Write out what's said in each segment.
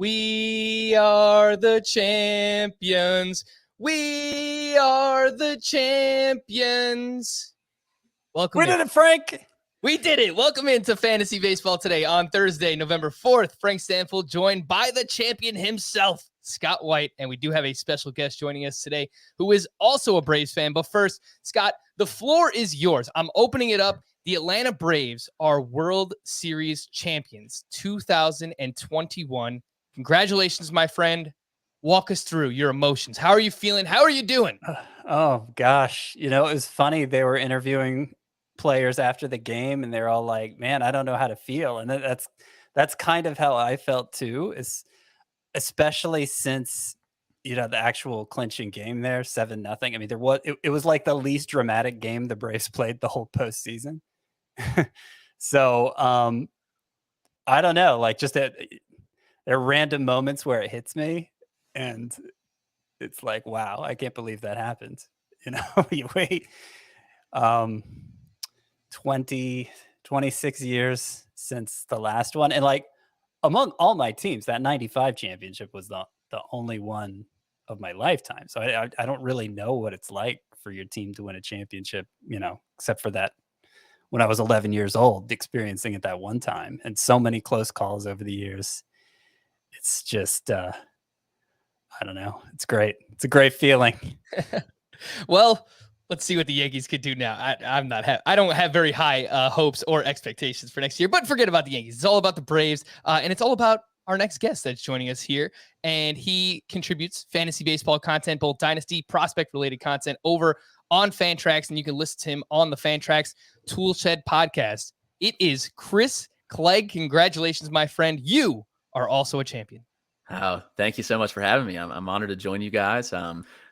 We are the champions. We are the champions. Welcome. We did it, Frank. We did it. Welcome into Fantasy Baseball today on Thursday, November 4th. Frank Stanfield joined by the champion himself, Scott White. And we do have a special guest joining us today who is also a Braves fan. But first, Scott, the floor is yours. I'm opening it up. The Atlanta Braves are World Series champions 2021. Congratulations, my friend. Walk us through your emotions. How are you feeling? How are you doing? Oh, gosh. You know, it was funny. They were interviewing players after the game, and they're all like, man, I don't know how to feel. And that's kind of how I felt, too, is especially since, you know, the actual clinching game there, 7-0. I mean, it was like the least dramatic game the Braves played the whole postseason. So, I don't know, like just there are random moments where it hits me and it's like, wow, I can't believe that happened. You know, you wait 26 years since the last one. And like among all my teams, that 95 championship was the only one of my lifetime. So I don't really know what it's like for your team to win a championship, you know, except for that when I was 11 years old, experiencing it that one time, and so many close calls over the years. It's just, I don't know. It's great. It's a great feeling. Well, let's see what the Yankees could do now. I don't have very high hopes or expectations for next year, but forget about the Yankees. It's all about the Braves, and it's all about our next guest that's joining us here. And he contributes fantasy baseball content, both dynasty, prospect-related content over on Fantrax, and you can listen to him on the Fantrax Toolshed podcast. It is Chris Clegg. Congratulations, my friend. You are also a champion. Oh, thank you so much for having me. I'm honored to join you guys.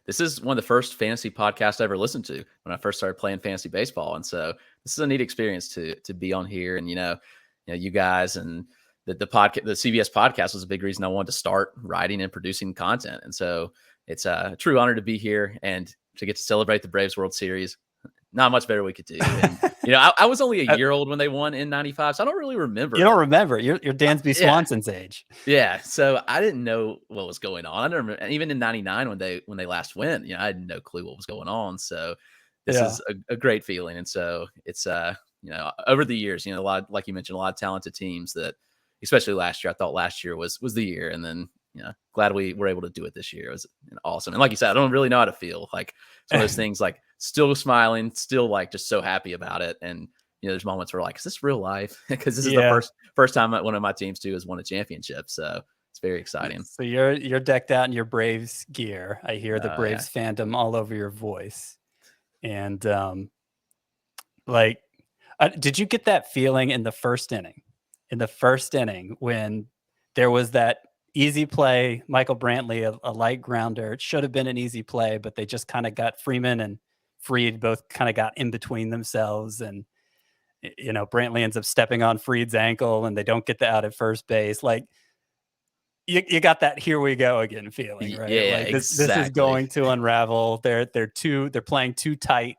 This is one of the first fantasy podcasts I ever listened to when I first started playing fantasy baseball. And so this is a neat experience to be on here. And, you know, you guys and the podcast, the CBS podcast was a big reason I wanted to start writing and producing content. And so it's a true honor to be here and to get to celebrate the Braves World Series. Not much better we could do. And, you know, I was only a year old when they won in 95, so I don't really remember. You don't remember. You're Dansby Swanson's age. Yeah, so I didn't know what was going on. I don't remember, even in 99 when they last went, you know, I had no clue what was going on. So this is a great feeling. And so it's, you know, over the years, you know, a lot, like you mentioned, a lot of talented teams that, especially last year, I thought last year was the year. And then, you know, glad we were able to do it this year. It was awesome. And like you said, I don't really know how to feel. Like it's one of those things, like still smiling, still like just so happy about it. And, you know, there's moments where like, is this real life? Because this is the first time one of my teams too has won a championship. So it's very exciting. So you're decked out in your Braves gear. I hear the Braves fandom all over your voice. And did you get that feeling in the first inning? In the first inning when there was that easy play, Michael Brantley, a light grounder. It should have been an easy play, but they just kind of got Freeman and Fried both kind of got in between themselves. And, you know, Brantley ends up stepping on Fried's ankle and they don't get the out at first base. Like you got that here we go again feeling, right? Yeah, like this is going to unravel. They're playing too tight,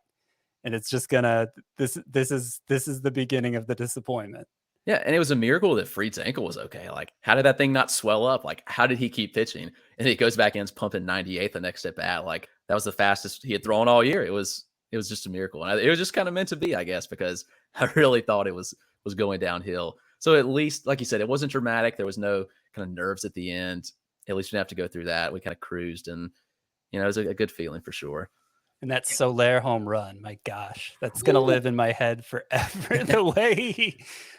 and it's just this is the beginning of the disappointment. Yeah, and it was a miracle that Fried's ankle was okay. Like, how did that thing not swell up? Like, how did he keep pitching? And he goes back in, is pumping 98 the next at bat. Like, that was the fastest he had thrown all year. It was just a miracle, and it was just kind of meant to be, I guess, because I really thought it was going downhill. So at least, like you said, it wasn't dramatic. There was no kind of nerves at the end. At least we didn't have to go through that. We kind of cruised, and you know, it was a good feeling for sure. And that Soler home run, my gosh, that's gonna live in my head forever.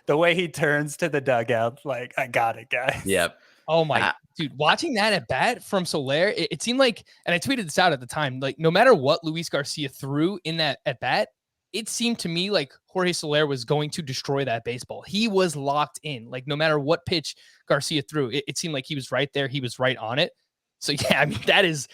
The way he turns to the dugout, like, I got it, guys. Yep. Oh my dude, watching that at bat from Soler, it seemed like, and I tweeted this out at the time, like no matter what Luis Garcia threw in that at bat, it seemed to me like Jorge Soler was going to destroy that baseball. He was locked in. Like no matter what pitch Garcia threw, it seemed like he was right there. He was right on it. So yeah, I mean, that is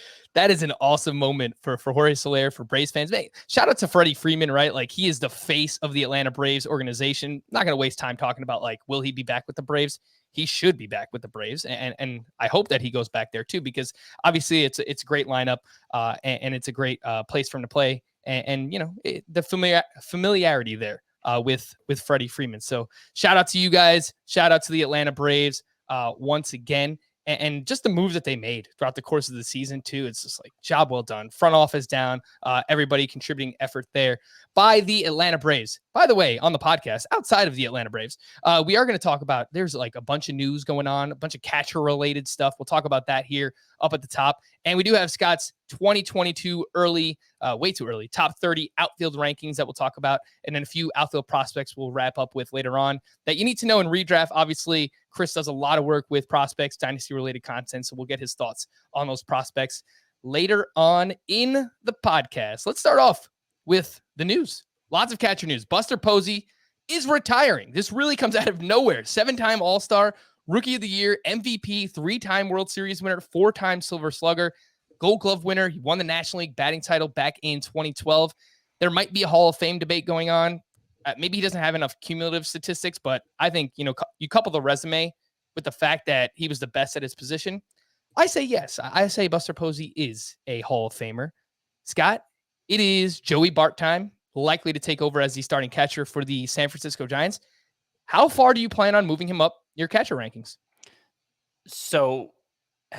an awesome moment for Jorge Soler, for Braves fans. Man, shout out to Freddie Freeman, right? Like he is the face of the Atlanta Braves organization. Not going to waste time talking about like, will he be back with the Braves? He should be back with the Braves. And I hope that he goes back there too, because obviously it's a great lineup and it's a great place for him to play. And you know, the familiarity there with Freddie Freeman. So shout out to you guys. Shout out to the Atlanta Braves once again. and just the moves that they made throughout the course of the season too. It's just like job well done. Front office down, everybody contributing effort there by the Atlanta Braves. By the way, on the podcast, outside of the Atlanta Braves, we are going to talk about, there's like a bunch of news going on, a bunch of catcher related stuff. We'll talk about that here up at the top. And we do have Scott's 2022 early, way too early, top 30 outfield rankings that we'll talk about. And then a few outfield prospects we'll wrap up with later on that you need to know in redraft. Obviously, Chris does a lot of work with prospects, dynasty related content. So we'll get his thoughts on those prospects later on in the podcast. Let's start off with the news. Lots of catcher news. Buster Posey is retiring. This really comes out of nowhere. 7-time All-Star, Rookie of the Year, MVP, 3-time World Series winner, 4-time Silver Slugger, Gold Glove winner. He won the National League batting title back in 2012. There might be a Hall of Fame debate going on. Maybe he doesn't have enough cumulative statistics, but I think, you couple the resume with the fact that he was the best at his position. I say yes. I say Buster Posey is a Hall of Famer. Scott, it is Joey Bart time, likely to take over as the starting catcher for the San Francisco Giants. How far do you plan on moving him up your catcher rankings? So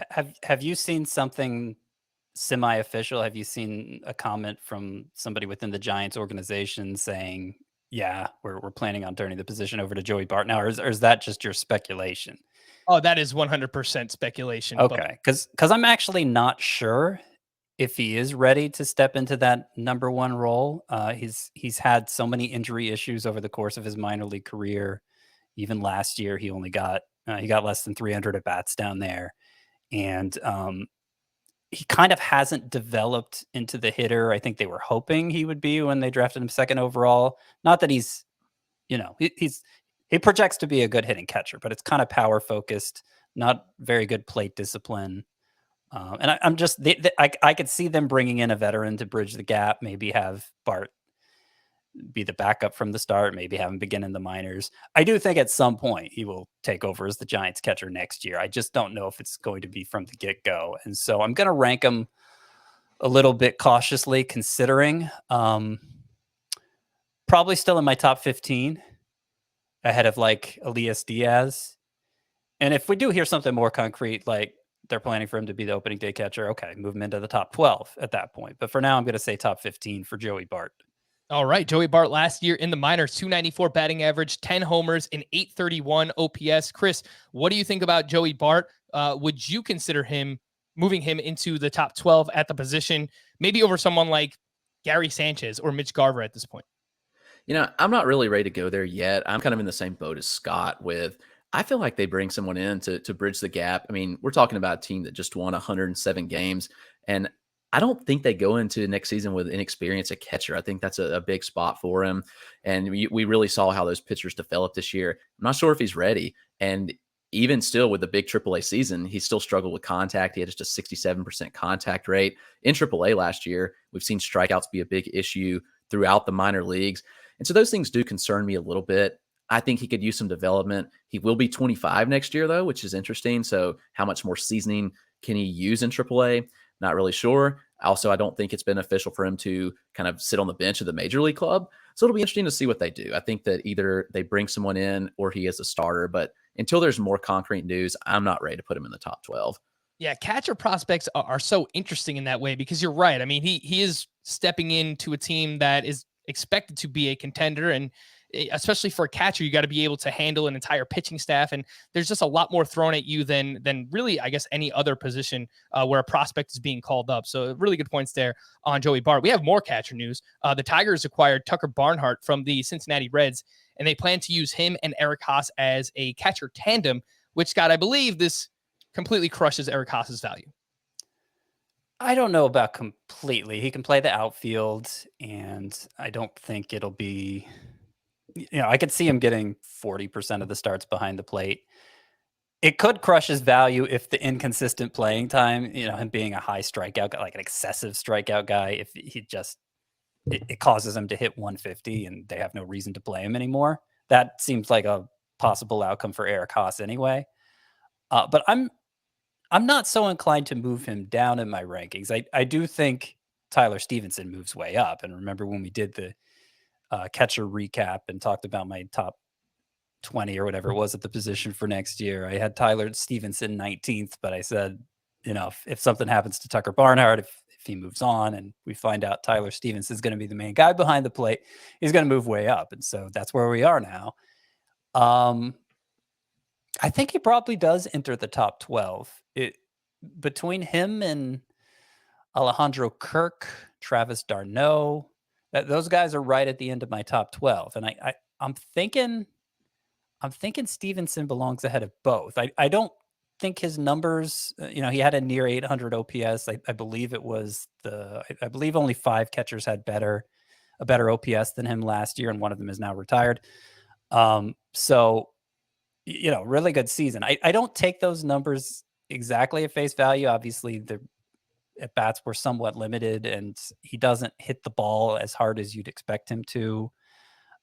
have you seen something semi-official? Have you seen a comment from somebody within the Giants organization saying, yeah, we're planning on turning the position over to Joey Bart now, or is that just your speculation? Oh, that is 100% speculation. Okay, because I'm actually not sure if he is ready to step into that number one role. He's had so many injury issues over the course of his minor league career. Even last year, he only got less than 300 at bats down there, and he kind of hasn't developed into the hitter I think they were hoping he would be when they drafted him second overall. Not that he's, he projects to be a good hitting catcher, but it's kind of power focused, not very good plate discipline. And I'm just, I could see them bringing in a veteran to bridge the gap, maybe have Bart be the backup from the start, maybe have him begin in the minors. I do think at some point he will take over as the Giants catcher next year. I just don't know if it's going to be from the get-go. And so I'm going to rank him a little bit cautiously, considering probably still in my top 15 ahead of like Elias Diaz. And if we do hear something more concrete, like they're planning for him to be the opening day catcher, okay, move him into the top 12 at that point. But for now, I'm going to say top 15 for Joey Bart. All right. Joey Bart last year in the minors, 294 batting average, 10 homers, and 831 OPS. Chris, what do you think about Joey Bart? Would you consider moving him into the top 12 at the position, maybe over someone like Gary Sanchez or Mitch Garver at this point? I'm not really ready to go there yet. I'm kind of in the same boat as Scott I feel like they bring someone in to bridge the gap. I mean, we're talking about a team that just won 107 games, and I don't think they go into next season with inexperience at catcher. I think that's a big spot for him. And we really saw how those pitchers developed this year. I'm not sure if he's ready. And even still with the big AAA season, he still struggled with contact. He had just a 67% contact rate. In AAA last year, we've seen strikeouts be a big issue throughout the minor leagues. And so those things do concern me a little bit. I think he could use some development. He will be 25 next year, though, which is interesting. So how much more seasoning can he use in AAA? Not really sure. Also, I don't think it's beneficial for him to kind of sit on the bench of the major league club. So it'll be interesting to see what they do. I think that either they bring someone in or he is a starter. But until there's more concrete news, I'm not ready to put him in the top 12. Yeah, catcher prospects are so interesting in that way because you're right. I mean, he is stepping into a team that is expected to be a contender, and especially for a catcher, you got to be able to handle an entire pitching staff. And there's just a lot more thrown at you than really, I guess, any other position where a prospect is being called up. So really good points there on Joey Bart. We have more catcher news. The Tigers acquired Tucker Barnhart from the Cincinnati Reds, and they plan to use him and Eric Haas as a catcher tandem, which, Scott, I believe this completely crushes Eric Haas's value. I don't know about completely. He can play the outfield, and I don't think it'll be... I could see him getting 40% of the starts behind the plate. It could crush his value if the inconsistent playing time, him being a high strikeout guy, like an excessive strikeout guy, if he just, it causes him to hit 150 and they have no reason to play him anymore. That seems like a possible outcome for Eric Haas anyway. But I'm not so inclined to move him down in my rankings. I do think Tyler Stevenson moves way up. And remember when we did the catcher recap and talked about my top 20 or whatever it was at the position for next year. I had Tyler Stevenson 19th, but I said, if something happens to Tucker Barnhart, if he moves on and we find out Tyler Stevenson is going to be the main guy behind the plate, he's going to move way up. And so that's where we are now. I think he probably does enter the top 12. Between him and Alejandro Kirk, Travis d'Arnaud, those guys are right at the end of my top 12. And I'm thinking Stevenson belongs ahead of both. I don't think his numbers, he had a near 800 OPS. I believe it was I believe only 5 catchers had a better OPS than him last year, and one of them is now retired. So, really good season. I don't take those numbers exactly at face value. Obviously, the at bats were somewhat limited, and he doesn't hit the ball as hard as you'd expect him to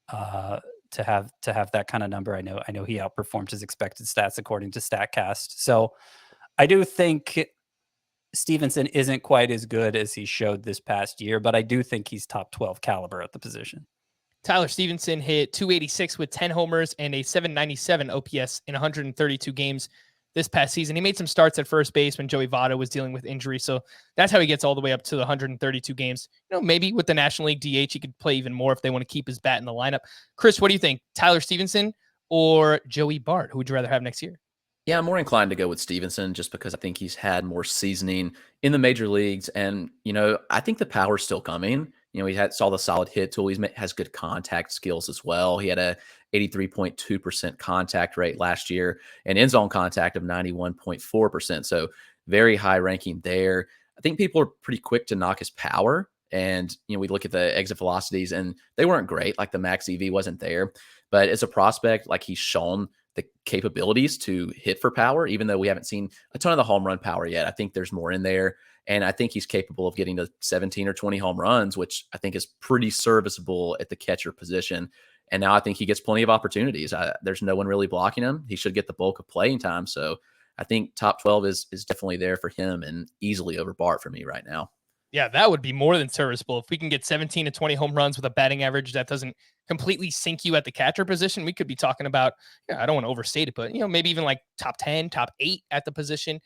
have that kind of number. I know he outperformed his expected stats according to StatCast. So I do think Stevenson isn't quite as good as he showed this past year, but I do think he's top 12 caliber at the position. Tyler Stevenson hit 286 with 10 homers and a 797 OPS in 132 games this past season. He made some starts at first base when Joey Votto was dealing with injury. So that's how he gets all the way up to the 132 games. Maybe with the National League DH, he could play even more if they want to keep his bat in the lineup. Chris, what do you think? Tyler Stevenson or Joey Bart? Who would you rather have next year? Yeah, I'm more inclined to go with Stevenson just because I think he's had more seasoning in the major leagues. And, I think the power's still coming. He saw the solid hit tool. He has good contact skills as well. He had a 83.2% contact rate last year and end zone contact of 91.4%. So very high ranking there. I think people are pretty quick to knock his power. And, we look at the exit velocities and they weren't great. Like the max EV wasn't there. But as a prospect, like he's shown the capabilities to hit for power, even though we haven't seen a ton of the home run power yet. I think there's more in there. And I think he's capable of getting to 17 or 20 home runs, which I think is pretty serviceable at the catcher position. And now I think he gets plenty of opportunities. There's no one really blocking him. He should get the bulk of playing time. So I think top 12 is definitely there for him and easily over Bart for me right now. Yeah, that would be more than serviceable. If we can get 17 to 20 home runs with a batting average that doesn't completely sink you at the catcher position, we could be talking about, I don't want to overstate it, but maybe even like top 10, top 8 at the position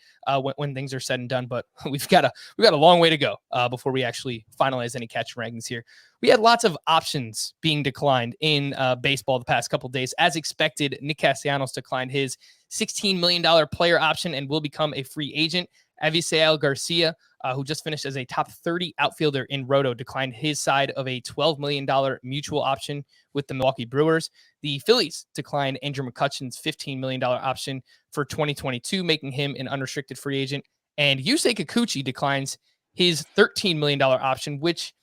when things are said and done. But we've got a long way to go before we actually finalize any catcher rankings here. We had lots of options being declined in baseball the past couple of days. As expected, Nick Castellanos declined his $16 million player option and will become a free agent. Avisail Garcia, who just finished as a top 30 outfielder in Roto, declined his side of a $12 million mutual option with the Milwaukee Brewers. The Phillies declined Andrew McCutchen's $15 million option for 2022, making him an unrestricted free agent. And Yusei Kikuchi declines his $13 million option, which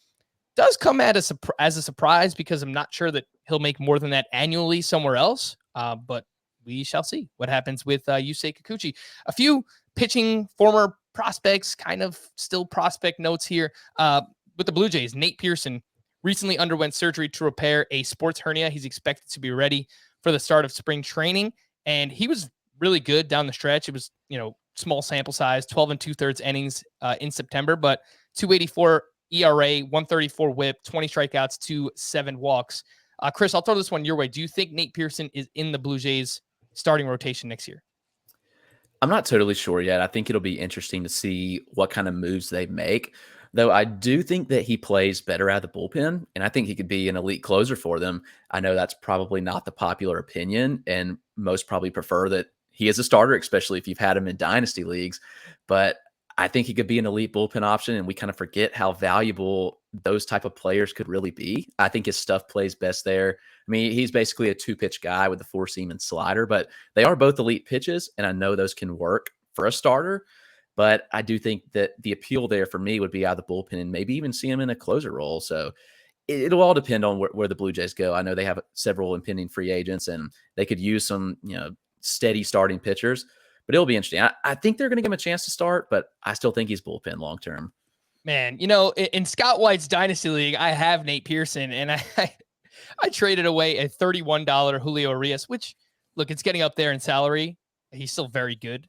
does come as a surprise because I'm not sure that he'll make more than that annually somewhere else. But we shall see what happens with Yusei Kikuchi. A few pitching former prospects, kind of still prospect notes here. With the Blue Jays, Nate Pearson recently underwent surgery to repair a sports hernia. He's expected to be ready for the start of spring training. And he was really good down the stretch. It was, small sample size, 12 2/3 innings in September, but 284 ERA, 134 whip, 20 strikeouts, 7 walks. Chris, I'll throw this one your way. Do you think Nate Pearson is in the Blue Jays starting rotation next year? I'm not totally sure yet. I think it'll be interesting to see what kind of moves they make, though I do think that he plays better out of the bullpen, and I think he could be an elite closer for them. I know that's probably not the popular opinion, and most probably prefer that he is a starter, especially if you've had him in dynasty leagues, but I think he could be an elite bullpen option, and we kind of forget how valuable those type of players could really be. I think his stuff plays best there. I mean, he's basically a 2-pitch guy with a 4-seam and slider, but they are both elite pitches, and I know those can work for a starter. But I do think that the appeal there for me would be out of the bullpen and maybe even see him in a closer role. So it'll all depend on where the Blue Jays go. I know they have several impending free agents, and they could use some steady starting pitchers. But it'll be interesting. I think they're going to give him a chance to start, but I still think he's bullpen long term. Man, in Scott White's Dynasty League, I have Nate Pearson, and I traded away a $31 Julio Urias, which, look, it's getting up there in salary. He's still very good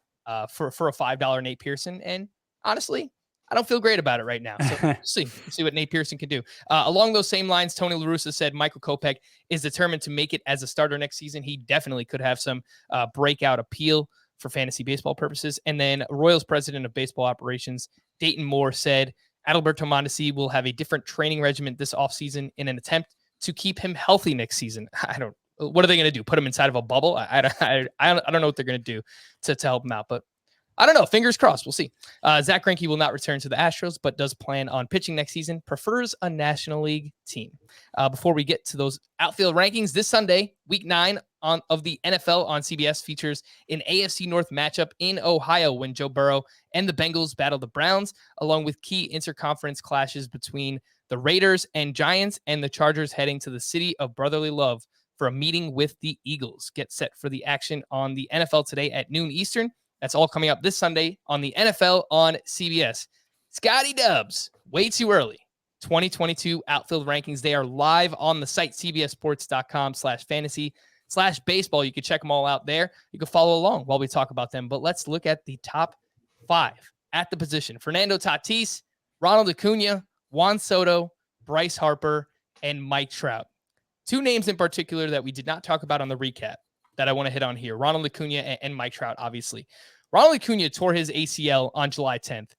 for a $5 Nate Pearson. And honestly, I don't feel great about it right now. So we'll see what Nate Pearson can do. Along those same lines, Tony La Russa said Michael Kopech is determined to make it as a starter next season. He definitely could have some breakout appeal for fantasy baseball purposes. And then Royals president of baseball operations, Dayton Moore, said Adalberto Mondesi will have a different training regimen this offseason in an attempt to keep him healthy next season. What are they going to do? Put him inside of a bubble? I don't know what they're going to do to help him out, but I don't know. Fingers crossed. We'll see. Zach Greinke will not return to the Astros, but does plan on pitching next season. Prefers a National League team. Before we get to those outfield rankings, this Sunday, Week 9 of the NFL on CBS features an AFC North matchup in Ohio when Joe Burrow and the Bengals battle the Browns, along with key interconference clashes between the Raiders and Giants and the Chargers heading to the city of brotherly love for a meeting with the Eagles. Get set for the action on the NFL Today at noon Eastern. That's all coming up this Sunday on the NFL on CBS. Scotty Dubs, way too early. 2022 outfield rankings. They are live on the site, cbssports.com/fantasy/baseball. You can check them all out there. You can follow along while we talk about them. But let's look at the top 5 at the position. Fernando Tatis, Ronald Acuna, Juan Soto, Bryce Harper, and Mike Trout. 2 names in particular that we did not talk about on the recap that I want to hit on here. Ronald Acuna and Mike Trout, obviously. Ronald Acuna tore his ACL on July 10th,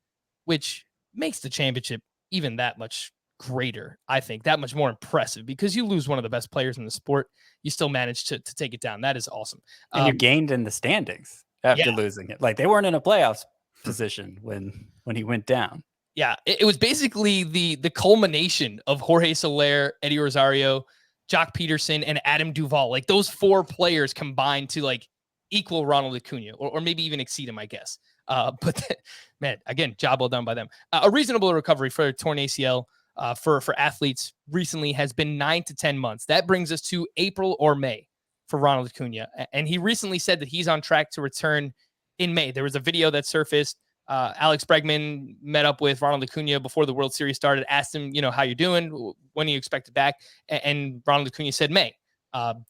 which makes the championship even that much greater, I think, that much more impressive, because you lose one of the best players in the sport, you still managed to take it down. That is awesome. And you gained in the standings after losing it. Like, they weren't in a playoffs position when he went down. Yeah, it was basically the culmination of Jorge Soler, Eddie Rosario, Jock Peterson, and Adam Duvall. Like, those 4 players combined to like equal Ronald Acuna, or maybe even exceed him, I guess. But man, again, job well done by them. A reasonable recovery for a torn ACL for athletes recently has been 9 to 10 months. That brings us to April or May for Ronald Acuna. And he recently said that he's on track to return in May. There was a video that surfaced. Alex Bregman met up with Ronald Acuna before the World Series started, asked him, how you doing? When are you expected back? And Ronald Acuna said May.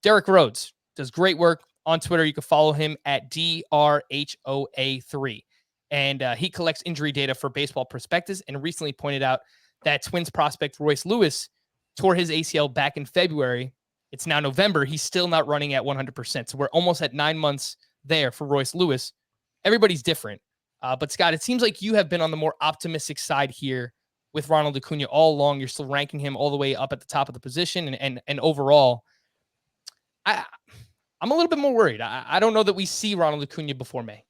Derek Rhodes does great work on Twitter. You can follow him at DRHOA3. And he collects injury data for Baseball Prospectus and recently pointed out that Twins prospect Royce Lewis tore his ACL back in February. It's now November. He's still not running at 100%. So we're almost at 9 months there for Royce Lewis. Everybody's different. But Scott, it seems like you have been on the more optimistic side here with Ronald Acuna all along. You're still ranking him all the way up at the top of the position. And overall, I'm a little bit more worried. I don't know that we see Ronald Acuna before May.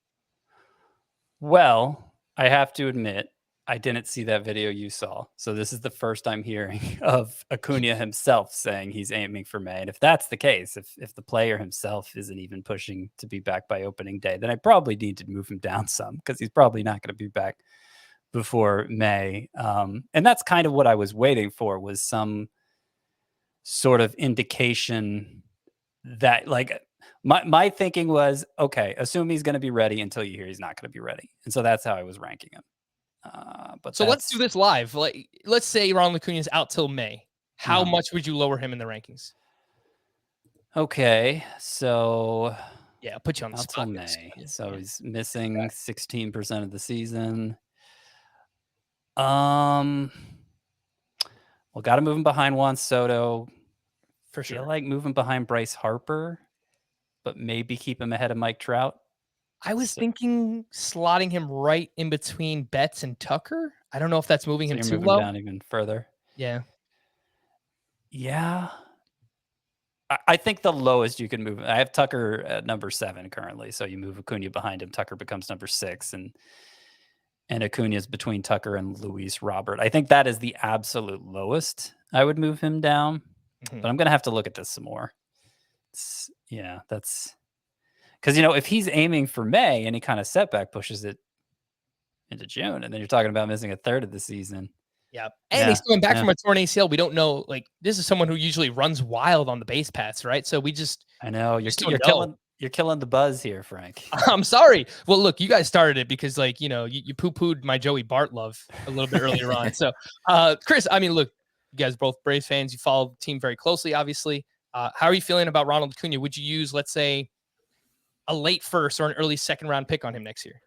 Well, I have to admit, I didn't see that video you saw. So this is the first I'm hearing of Acuna himself saying he's aiming for May. And if that's the case, if the player himself isn't even pushing to be back by opening day, then I probably need to move him down some, because he's probably not going to be back before May. And that's kind of what I was waiting for, was some sort of indication that, like, my thinking was, okay, assume he's going to be ready until you hear he's not going to be ready. And so that's how I was ranking him. But so let's do this live. Like, let's say Ronald Acuna is out till May. How much would you lower him in the rankings? Okay, so yeah, I'll put you on the spot. Till May. So he's missing 16% of the season. Well, got to move him behind Juan Soto. For sure. I feel like moving behind Bryce Harper, but maybe keep him ahead of Mike Trout. I was thinking slotting him right in between Betts and Tucker. I don't know if that's moving him too low. Down even further. Yeah. Yeah. I think the lowest you can move. I have Tucker at number 7 currently. So you move Acuna behind him. Tucker becomes number 6. And Acuna is between Tucker and Luis Robert. I think that is the absolute lowest I would move him down. But I'm going to have to look at this some more. That's... Because, if he's aiming for May, any kind of setback pushes it into June, and then you're talking about missing a third of the season. Yeah. And he's coming back from a torn ACL. We don't know, like, this is someone who usually runs wild on the base paths, right? So we just... I know. You're killing the buzz here, Frank. I'm sorry. Well, look, you guys started it because, like, you poo-pooed my Joey Bart love a little bit earlier on. So, Chris, I mean, look, you guys both Braves fans. You follow the team very closely, obviously. How are you feeling about Ronald Acuna? Would you use, let's say, a late first or an early second round pick on him next year?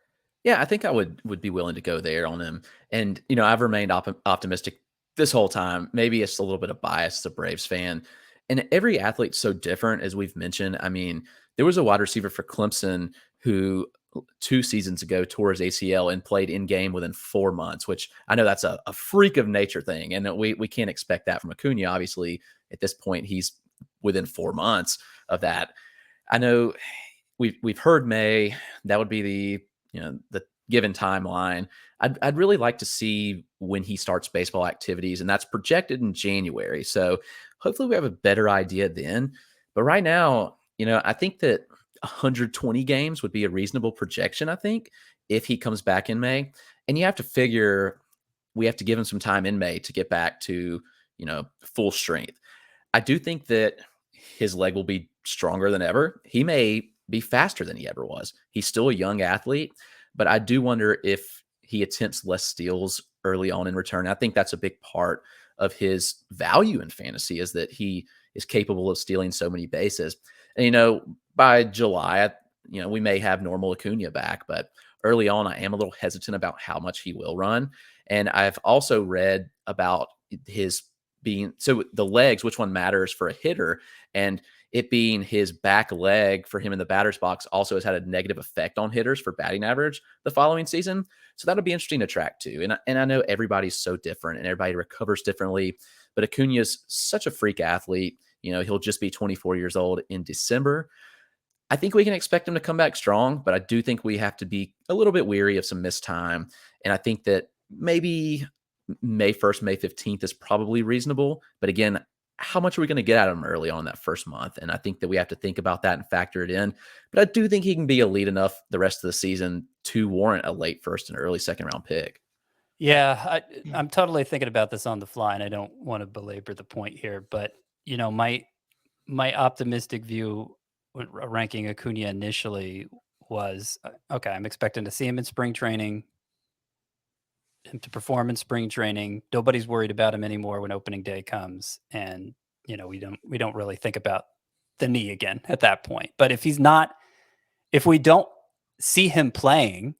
Yeah, I think I would be willing to go there on him. And I've remained optimistic this whole time. Maybe it's a little bit of bias as a Braves fan. And every athlete's so different, as we've mentioned. I mean, there was a wide receiver for Clemson who 2 seasons ago tore his ACL and played in game within 4 months, which I know that's a freak of nature thing. And we can't expect that from ACUñA. Obviously, at this point, he's within 4 months of that. I know we've heard May. That would be the given timeline. I'd really like to see when he starts baseball activities, and that's projected in January. So hopefully we have a better idea then. But right now, I think that 120 games would be a reasonable projection, I think, if he comes back in May. And you have to figure we have to give him some time in May to get back to, full strength. I do think that his leg will be stronger than ever. He may be faster than he ever was. He's still a young athlete, but I do wonder if he attempts less steals early on in return. I think that's a big part of his value in fantasy, is that he is capable of stealing so many bases. And, by July, we may have normal ACUñA back, but early on, I am a little hesitant about how much he will run. And I've also read about his so the legs, which one matters for a hitter, and it being his back leg for him in the batter's box also has had a negative effect on hitters for batting average the following season. So that'll be interesting to track too. And I know everybody's so different and everybody recovers differently, but ACUñA's such a freak athlete. He'll just be 24 years old in December. I think we can expect him to come back strong, but I do think we have to be a little bit weary of some missed time. And I think that maybe May 1st, May 15th is probably reasonable. But again, how much are we going to get out of him early on that first month? And I think that we have to think about that and factor it in. But I do think he can be elite enough the rest of the season to warrant a late first and early second round pick. Yeah, I'm totally thinking about this on the fly, and I don't want to belabor the point here, but my optimistic view ranking ACUñA initially was okay. I'm expecting to see him in spring training, him to perform in spring training. Nobody's worried about him anymore when opening day comes, and we don't really think about the knee again at that point. But if we don't see him playing,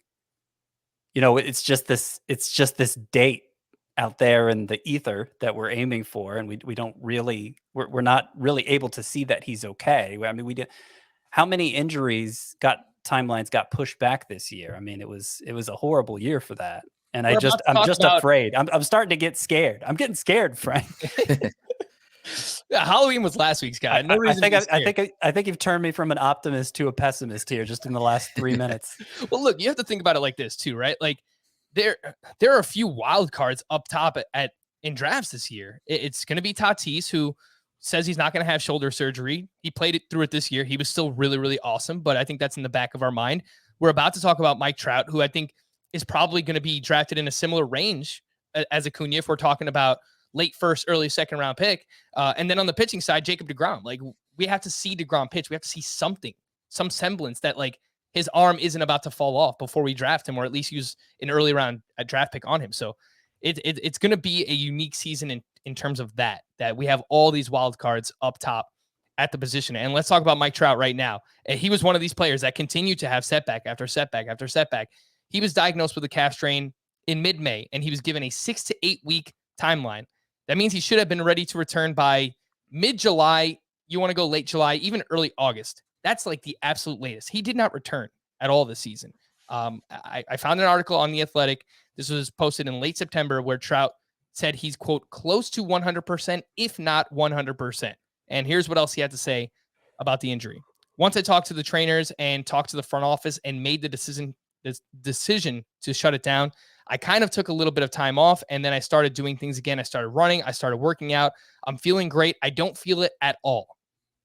it's just this date out there in the ether that we're aiming for, and we're not really able to see that he's okay. I mean, how many injuries timelines got pushed back this year? I mean, it was a horrible year for that. And I'm just afraid. I'm starting to get scared. I'm getting scared, Frank. Yeah, Halloween was last week's guy. No reason. I think you've turned me from an optimist to a pessimist here just in the last 3 minutes. Well, look, you have to think about it like this too, right? Like there are a few wild cards up top in drafts this year. It's going to be Tatis, who says he's not going to have shoulder surgery. He played it through it this year. He was still really, really awesome, but I think that's in the back of our mind. We're about to talk about Mike Trout, who I think is probably going to be drafted in a similar range as ACUñA if we're talking about late first, early second round pick. And then on the pitching side, Jacob deGrom. Like, we have to see deGrom pitch. We have to see something, some semblance that like his arm isn't about to fall off before we draft him, or at least use an early round draft pick on him. So it's going to be a unique season in terms of that we have all these wild cards up top at the position. And let's talk about Mike Trout right now. He was one of these players that continued to have setback after setback after setback. He was diagnosed with a calf strain in mid-May, and he was given a 6 to 8 week timeline. That means he should have been ready to return by mid-July. You want to go late July, even early August. That's like the absolute latest. He did not return at all this season. I found an article on The Athletic. This was posted in late September where Trout said he's, quote, close to 100%, if not 100%. And here's what else he had to say about the injury. Once I talked to the trainers and talked to the front office and made the decision to shut it down, I kind of took a little bit of time off, and then I started doing things again. I started running. I started working out. I'm feeling great. I don't feel it at all.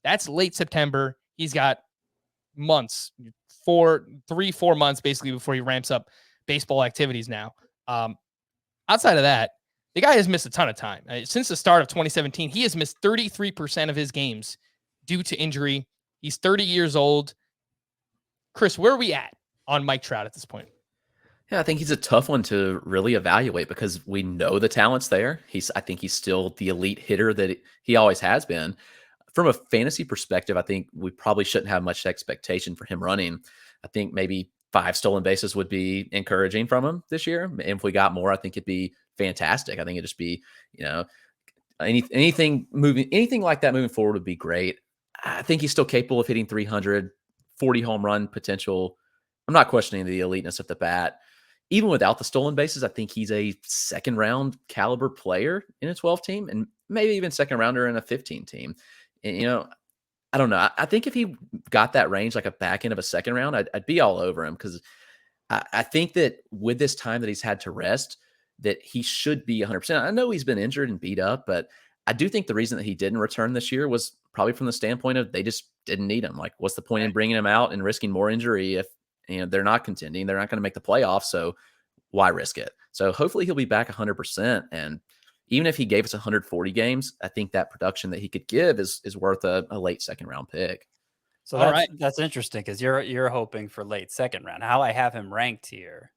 That's late September. He's got months, 4 months basically before he ramps up baseball activities now. Outside of that, the guy has missed a ton of time. Since the start of 2017, he has missed 33% of his games due to injury. He's 30 years old. Chris, where are we at on Mike Trout at this point? Yeah, I think he's a tough one to really evaluate because we know the talent's there. I think he's still the elite hitter that he always has been. From a fantasy perspective, I think we probably shouldn't have much expectation for him running. I think maybe 5 stolen bases would be encouraging from him this year. And if we got more, I think it'd be fantastic. I think it'd just be, anything like that moving forward would be great. I think he's still capable of hitting 300, 40 home run potential. I'm not questioning the eliteness of the bat. Even without the stolen bases, I think he's a second round caliber player in a 12 team and maybe even second rounder in a 15 team. And, I don't know. I think if he got that range, like a back end of a second round, I'd be all over him, because I think that with this time that he's had to rest, that he should be 100%. I know he's been injured and beat up, but I do think the reason that he didn't return this year was probably from the standpoint of they just didn't need him. Like, what's the point in bringing him out and risking more injury if they're not contending? They're not going to make the playoffs, so why risk it? So hopefully he'll be back 100%. And even if he gave us 140 games, I think that production that he could give is worth a late second round pick. So that's interesting, because you're hoping for late second round. How I have him ranked here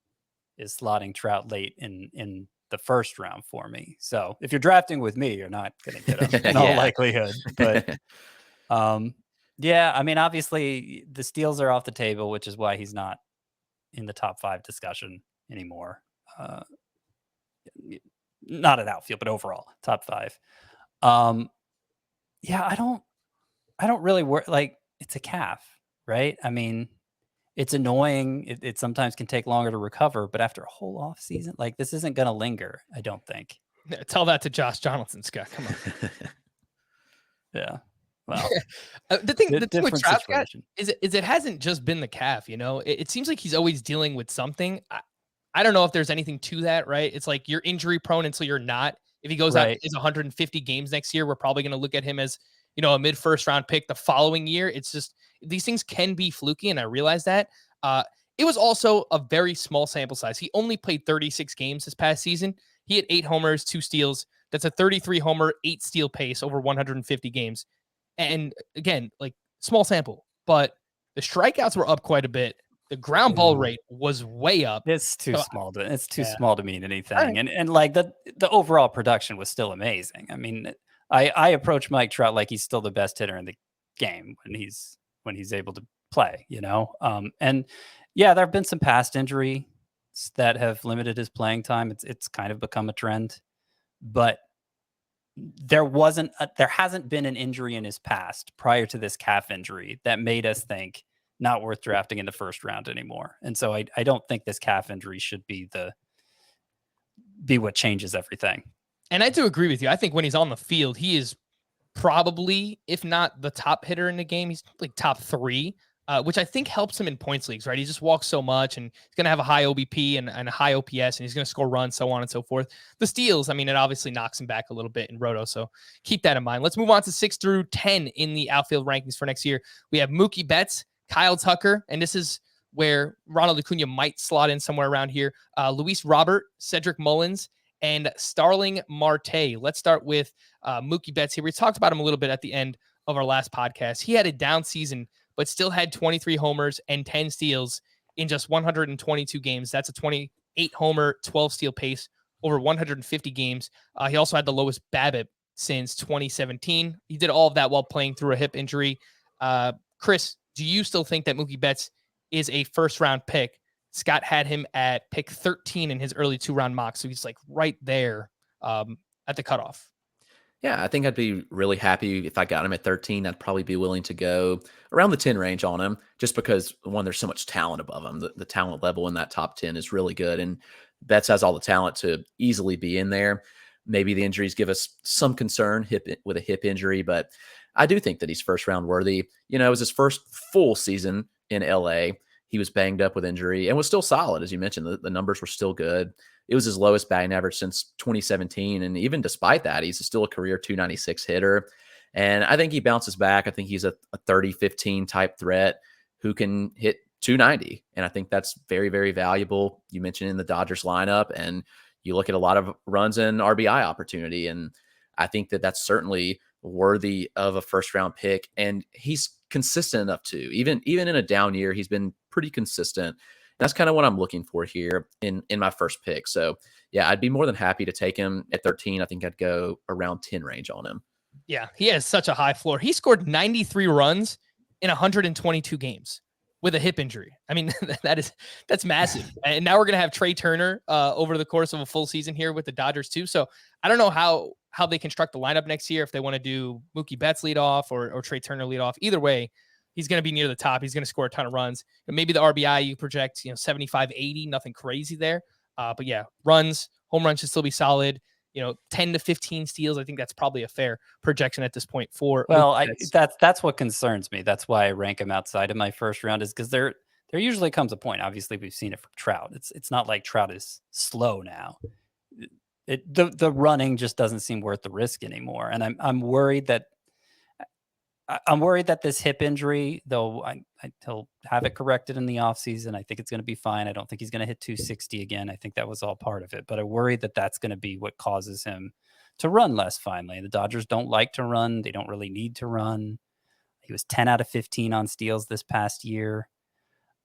is slotting Trout late in the first round for me. So if you're drafting with me, you're not going to get him in all likelihood. But yeah, I mean, obviously the steals are off the table, which is why he's not in the top 5 discussion anymore. Not at outfield, but overall top 5. Yeah, I don't really work. Like, it's a calf, right? I mean, it's annoying. It sometimes can take longer to recover, but after a whole off season, like, this isn't going to linger, I don't think. Tell that to Josh Donaldson, Scott. Come on. Yeah. Well, the thing with Trout is it hasn't just been the calf. It seems like he's always dealing with something. I don't know if there's anything to that, right? It's like you're injury prone until you're not. If he goes out and plays 150 games next year, we're probably going to look at him as, a mid first round pick the following year. It's just, these things can be fluky, and I realize that. It was also a very small sample size. He only played 36 games this past season. He had 8 homers, 2 steals. That's a 33 homer, 8 steal pace over 150 games. And again, like, small sample, but the strikeouts were up quite a bit. The ground ball rate was way up. It's too small to mean anything. And like the overall production was still amazing. I mean, I approach Mike Trout like he's still the best hitter in the game when he's able to play, and yeah, there have been some past injuries that have limited his playing time. It's kind of become a trend, but there hasn't been an injury in his past prior to this calf injury that made us think not worth drafting in the first round anymore. And so I don't think this calf injury should be what changes everything. And I do agree with you. I think when he's on the field, he is probably, if not the top hitter in the game, he's like top 3, which I think helps him in points leagues, right? He just walks so much, and he's going to have a high OBP and a high OPS, and he's going to score runs, so on and so forth. The steals, I mean, it obviously knocks him back a little bit in Roto, so keep that in mind. Let's move on to 6 through 10 in the outfield rankings for next year. We have Mookie Betts, Kyle Tucker, and this is where Ronald Acuna might slot in somewhere around here. Luis Robert, Cedric Mullins, and Starling Marte. Let's start with Mookie Betts here. We talked about him a little bit at the end of our last podcast. He had a down season, but still had 23 homers and 10 steals in just 122 games. That's a 28 homer, 12 steal pace over 150 games. He also had the lowest BABIP since 2017. He did all of that while playing through a hip injury. Chris, do you still think that Mookie Betts is a first-round pick? Scott had him at pick 13 in his early 2-round mock, so he's like right there at the cutoff. Yeah, I think I'd be really happy if I got him at 13. I'd probably be willing to go around the 10 range on him, just because, one, there's so much talent above him. The talent level in that top 10 is really good, and Betts has all the talent to easily be in there. Maybe the injuries give us some concern with a hip injury, but I do think that he's first round worthy. It was his first full season in LA. He was banged up with injury and was still solid. As you mentioned, the numbers were still good. It was his lowest batting average since 2017. And even despite that, he's still a career 296 hitter. And I think he bounces back. I think he's a 30-15 type threat who can hit 290. And I think that's very, very valuable. You mentioned in the Dodgers lineup, and you look at a lot of runs and RBI opportunity. And I think that that's certainly worthy of a first round pick. And he's consistent enough too. Even in a down year, he's been pretty consistent. That's kind of what I'm looking for here in my first pick. So yeah, I'd be more than happy to take him at 13. I think I'd go around 10 range on him. Yeah, he has such a high floor. He scored 93 runs in 122 games. with a hip injury. I mean, that's massive. And now we're going to have Trey Turner over the course of a full season here with the Dodgers too. So I don't know how they construct the lineup next year, if they want to do Mookie Betts lead off or Trey Turner lead off. Either way, he's going to be near the top. He's going to score a ton of runs. And maybe the RBI you project, 75, 80, nothing crazy there. But yeah, home runs should still be solid. 10 to 15 steals. I think that's probably a fair projection at this point for. Well, that's what concerns me. That's why I rank him outside of my first round, is because there usually comes a point. Obviously, we've seen it from Trout. It's not like Trout is slow now. The running just doesn't seem worth the risk anymore. And I'm worried that this hip injury, though he'll have it corrected in the offseason. I think it's going to be fine. I don't think he's going to hit 260 again. I think that was all part of it. But I worry that that's going to be what causes him to run less finally. The Dodgers don't like to run. They don't really need to run. He was 10 out of 15 on steals this past year.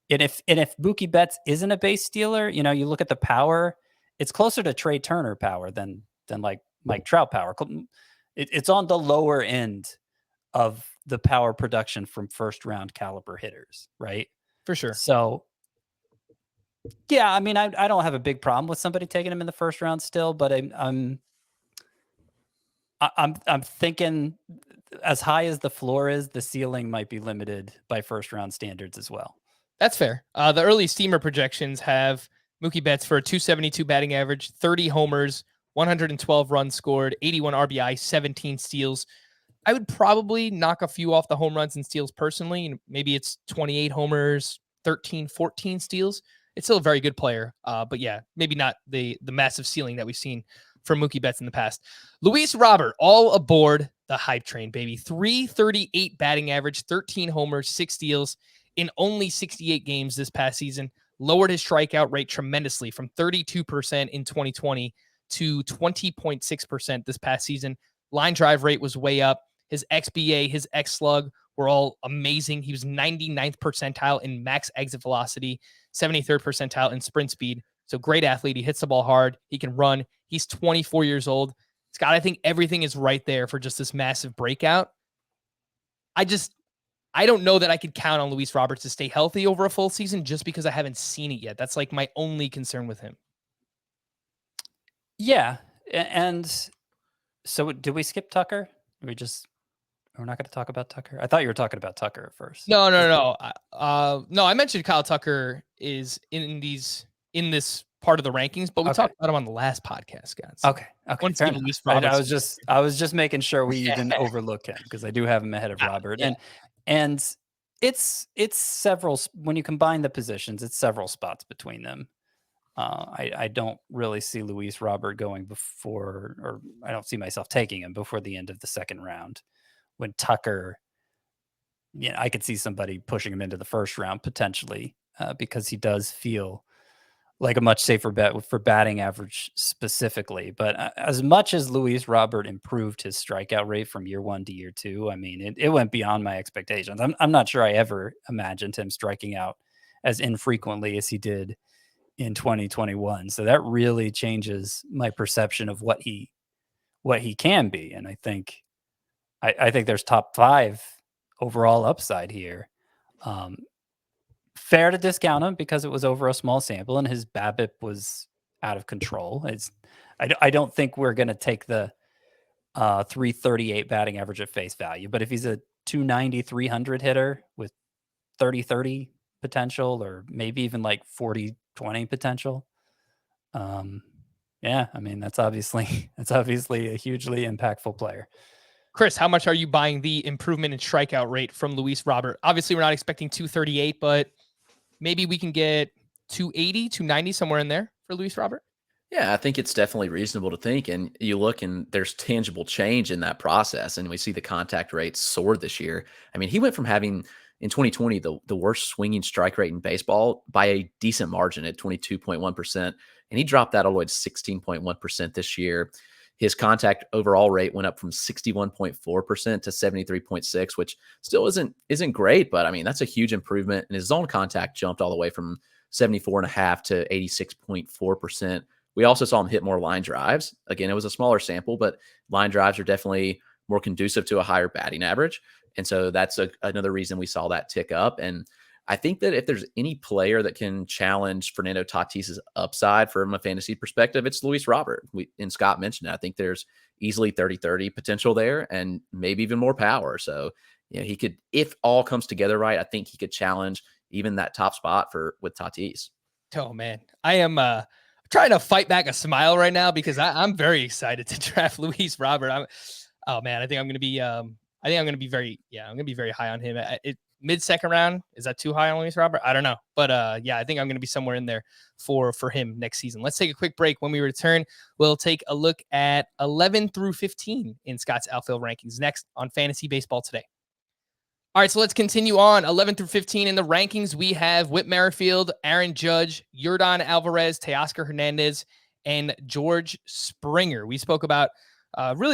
And if Mookie Betts isn't a base stealer, you look at the power, it's closer to Trey Turner power than like Mike Trout power. It's on the lower end of the power production from first round caliber hitters, right? For sure. So yeah, I mean, I don't have a big problem with somebody taking him in the first round still, but I'm thinking as high as the floor is, the ceiling might be limited by first round standards as well. That's fair. The early steamer projections have Mookie Betts for a 272 batting average, 30 homers, 112 runs scored, 81 RBI, 17 steals. I would probably knock a few off the home runs and steals personally. Maybe it's 28 homers, 13, 14 steals. It's still a very good player. But yeah, maybe not the massive ceiling that we've seen from Mookie Betts in the past. Luis Robert, all aboard the hype train, baby. 338 batting average, 13 homers, 6 steals in only 68 games this past season. Lowered his strikeout rate tremendously from 32% in 2020 to 20.6% this past season. Line drive rate was way up. His XBA, his X slug were all amazing. He was 99th percentile in max exit velocity, 73rd percentile in sprint speed. So great athlete. He hits the ball hard. He can run. He's 24 years old. Scott, I think everything is right there for just this massive breakout. I don't know that I could count on Luis Roberts to stay healthy over a full season just because I haven't seen it yet. That's like my only concern with him. Yeah. And so did we skip Tucker? We're not going to talk about Tucker. I thought you were talking about Tucker at first. No. No, I mentioned Kyle Tucker is in this part of the rankings, but we talked about him on the last podcast, guys. Okay. I was just making sure we didn't overlook him because I do have him ahead of Robert. Yeah. And it's several, when you combine the positions, it's several spots between them. I don't really see Luis Robert going before, or I don't see myself taking him before the end of the second round. When Tucker, I could see somebody pushing him into the first round potentially because he does feel like a much safer bet for batting average specifically. But as much as Luis Robert improved his strikeout rate from year 1 to year 2, I mean, it went beyond my expectations. I'm not sure I ever imagined him striking out as infrequently as he did in 2021. So that really changes my perception of what he can be. And I think there's top 5 overall upside here. Fair to discount him because it was over a small sample and his BABIP was out of control. I don't think we're going to take the 338 batting average at face value, but if he's a 290, 300 hitter with 30-30 potential, or maybe even like 40-20 potential. Yeah, I mean, that's obviously a hugely impactful player. Chris, how much are you buying the improvement in strikeout rate from Luis Robert? Obviously, we're not expecting 238, but maybe we can get 280, 290, somewhere in there for Luis Robert. Yeah, I think it's definitely reasonable to think. And you look and there's tangible change in that process. And we see the contact rate soar this year. I mean, he went from having in 2020 the worst swinging strike rate in baseball by a decent margin at 22.1%. And he dropped that all the way to 16.1% this year. His contact overall rate went up from 61.4% to 73.6%, which still isn't great, but I mean, that's a huge improvement. And his zone contact jumped all the way from 74.5% to 86.4%. We also saw him hit more line drives. Again, it was a smaller sample, but line drives are definitely more conducive to a higher batting average. And so that's another reason we saw that tick up. And I think that if there's any player that can challenge Fernando Tatis's upside from a fantasy perspective, it's Luis Robert. And Scott mentioned it. I think there's easily 30-30 potential there and maybe even more power. So, he could, if all comes together right, I think he could challenge even that top spot with Tatis. Oh man, I am trying to fight back a smile right now because I'm very excited to draft Luis Robert. Oh man, I think I'm going to be I'm going to be very high on him. Mid-second round, is that too high on Luis Robert? I don't know, but I think I'm going to be somewhere in there for him next season. Let's take a quick break. When we return, we'll take a look at 11 through 15 in Scott's outfield rankings next on Fantasy Baseball Today. All right, so let's continue on. 11 through 15 in the rankings, we have Whit Merrifield, Aaron Judge, Yordan Alvarez, Teoscar Hernandez, and George Springer. We spoke about we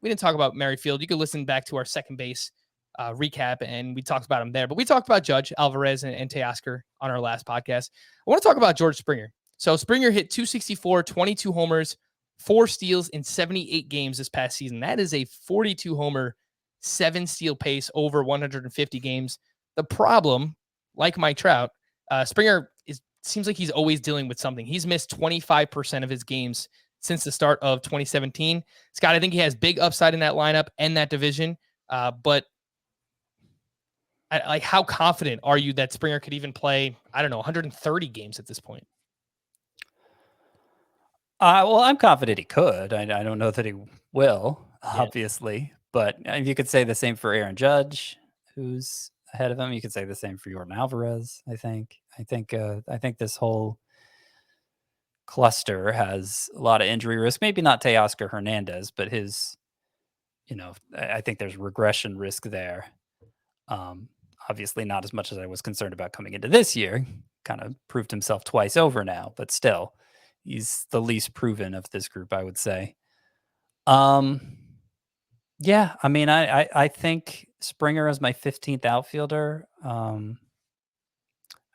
didn't talk about Merrifield. You could listen back to our second base recap, and we talked about him there. But we talked about Judge, Alvarez, and Teoscar on our last podcast. I want to talk about George Springer. So Springer hit 264, 22 homers, 4 steals in 78 games this past season. That is a 42-homer 7-steal pace over 150 games. The problem, like Mike Trout, Springer seems like he's always dealing with something. He's missed 25% of his games since the start of 2017. Scott, I think he has big upside in that lineup and that division. But how confident are you that Springer could even play, 130 games at this point? Well, I'm confident he could. I don't know that he will, obviously. But you could say the same for Aaron Judge, who's ahead of him. You could say the same for Yordan Alvarez, I think. I think this whole cluster has a lot of injury risk. Maybe not Teoscar Hernandez, but his, I think there's regression risk there. Obviously not as much as I was concerned about coming into this year. Kind of proved himself twice over now, but still, he's the least proven of this group, I would say. Yeah, I mean, I think Springer is my 15th outfielder. I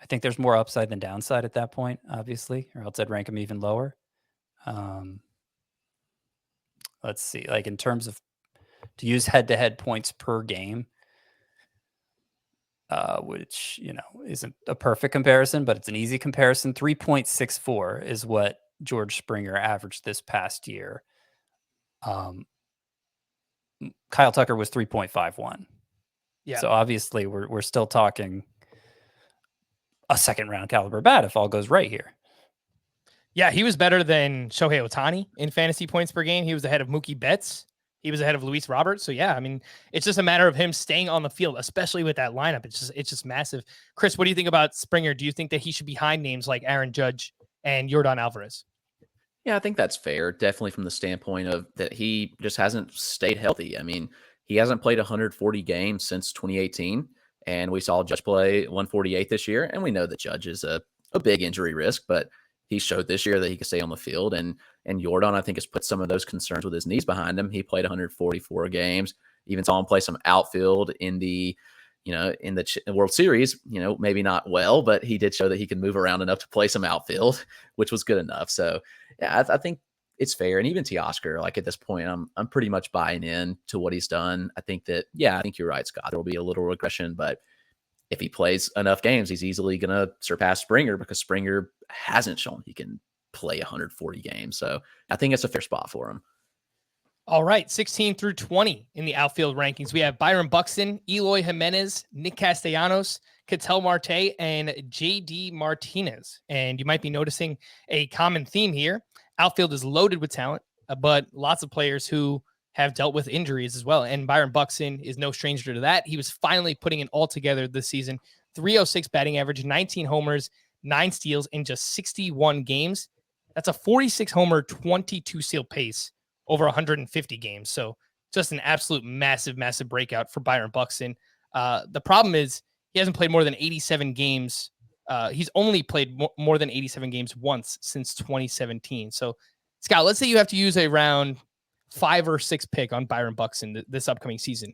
think there's more upside than downside at that point, obviously, or else I'd rank him even lower. Let's see, like in terms of to use head-to-head points per game, which, isn't a perfect comparison, but it's an easy comparison. 3.64 is what George Springer averaged this past year. Kyle Tucker was 3.51. Yeah. So obviously we're still talking a second round caliber bat if all goes right here. Yeah, he was better than Shohei Ohtani in fantasy points per game. He was ahead of Mookie Betts. He was ahead of Luis Robert. So yeah, I mean, it's just a matter of him staying on the field, especially with that lineup. It's just massive. Chris, what do you think about Springer? Do you think that he should be behind names like Aaron Judge and Yordan Alvarez? Yeah, I think that's fair. Definitely from the standpoint of that he just hasn't stayed healthy. I mean, he hasn't played 140 games since 2018, and we saw Judge play 148 this year. And we know that Judge is a big injury risk, but he showed this year that he could stay on the field. And Yordan, I think, has put some of those concerns with his knees behind him. He played 144 games. Even saw him play some outfield in the World Series, maybe not well, but he did show that he can move around enough to play some outfield, which was good enough. So yeah, I think it's fair. And even Teoscar, like at this point, I'm pretty much buying in to what he's done. I think you're right, Scott. There will be a little regression, but if he plays enough games, he's easily going to surpass Springer because Springer hasn't shown he can play 140 games. So I think it's a fair spot for him. All right, 16 through 20 in the outfield rankings. We have Byron Buxton, Eloy Jimenez, Nick Castellanos, Ketel Marte, and JD Martinez. And you might be noticing a common theme here. Outfield is loaded with talent, but lots of players who have dealt with injuries as well. And Byron Buxton is no stranger to that. He was finally putting it all together this season. 306 batting average, 19 homers, 9 steals in just 61 games. That's a 46 homer, 22 steal pace over 150 games. So just an absolute massive, massive breakout for Byron Buxton. The problem is he hasn't played more than 87 games. He's only played more than 87 games once since 2017. So Scott, let's say you have to use a round 5 or 6 pick on Byron Buxton this upcoming season.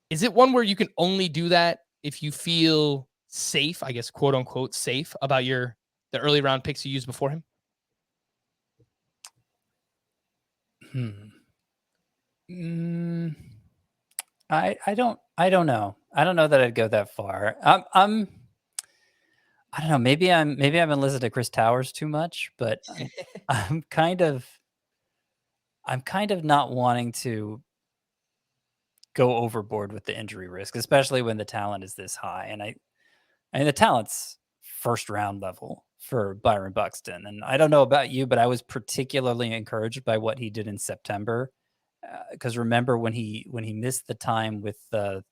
Is it one where you can only do that if you feel safe, I guess, quote unquote, safe about the early round picks you used before him? I don't know. I don't know that I'd go that far. I'm I don't know. Maybe I've been listening to Chris Towers too much, but I'm kind of not wanting to go overboard with the injury risk, especially when the talent is this high. And I mean, the talent's first round level for Byron Buxton. And I don't know about you, but I was particularly encouraged by what he did in September. Because remember when he missed the time with that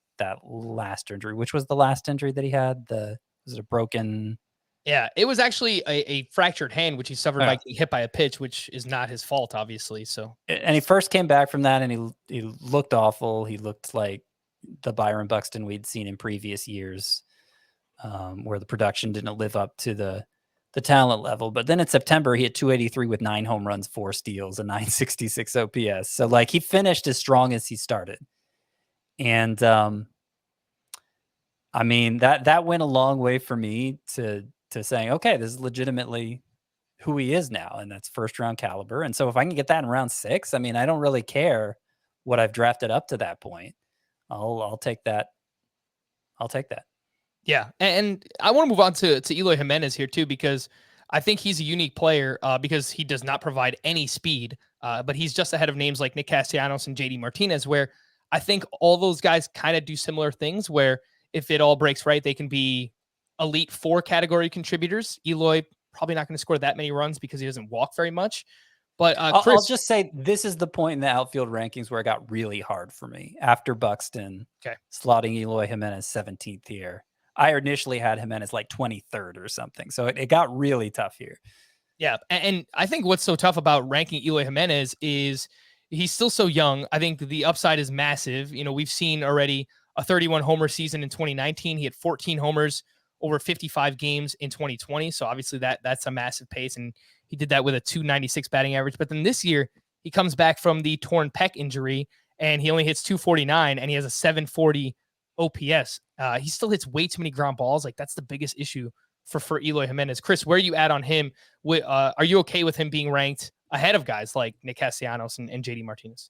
last injury, which was the last injury that he had? Was it a broken? Yeah, it was actually a fractured hand, which he suffered by getting hit by a pitch, which is not his fault, obviously. So, and he first came back from that, and he looked awful. He looked like the Byron Buxton we'd seen in previous years, where the production didn't live up to the talent level. But then in September, he hit 283 with 9 home runs, 4 steals, and 966 OPS. So like he finished as strong as he started. And I mean, that went a long way for me to saying, okay, this is legitimately who he is now. And that's first round caliber. And so if I can get that in round 6, I mean, I don't really care what I've drafted up to that point. I'll take that. I'll take that. Yeah, and I want to move on to Eloy Jimenez here too, because I think he's a unique player because he does not provide any speed, but he's just ahead of names like Nick Castellanos and JD Martinez, where I think all those guys kind of do similar things where if it all breaks right, they can be elite 4 category contributors. Eloy probably not going to score that many runs because he doesn't walk very much. But Chris, I'll just say this is the point in the outfield rankings where it got really hard for me after Buxton, slotting Eloy Jimenez 17th here. I initially had Jimenez like 23rd or something. So it got really tough here. Yeah. And I think what's so tough about ranking Eloy Jimenez is he's still so young. I think the upside is massive. You know, we've seen already a 31 homer season in 2019. He had 14 homers over 55 games in 2020. So obviously that's a massive pace. And he did that with a 296 batting average. But then this year he comes back from the torn pec injury and he only hits 249 and he has a 740 OPS. He still hits way too many ground balls. Like that's the biggest issue for Eloy Jimenez. Chris, where are you at on him? Are you okay with him being ranked ahead of guys like Nick Castellanos and JD Martinez?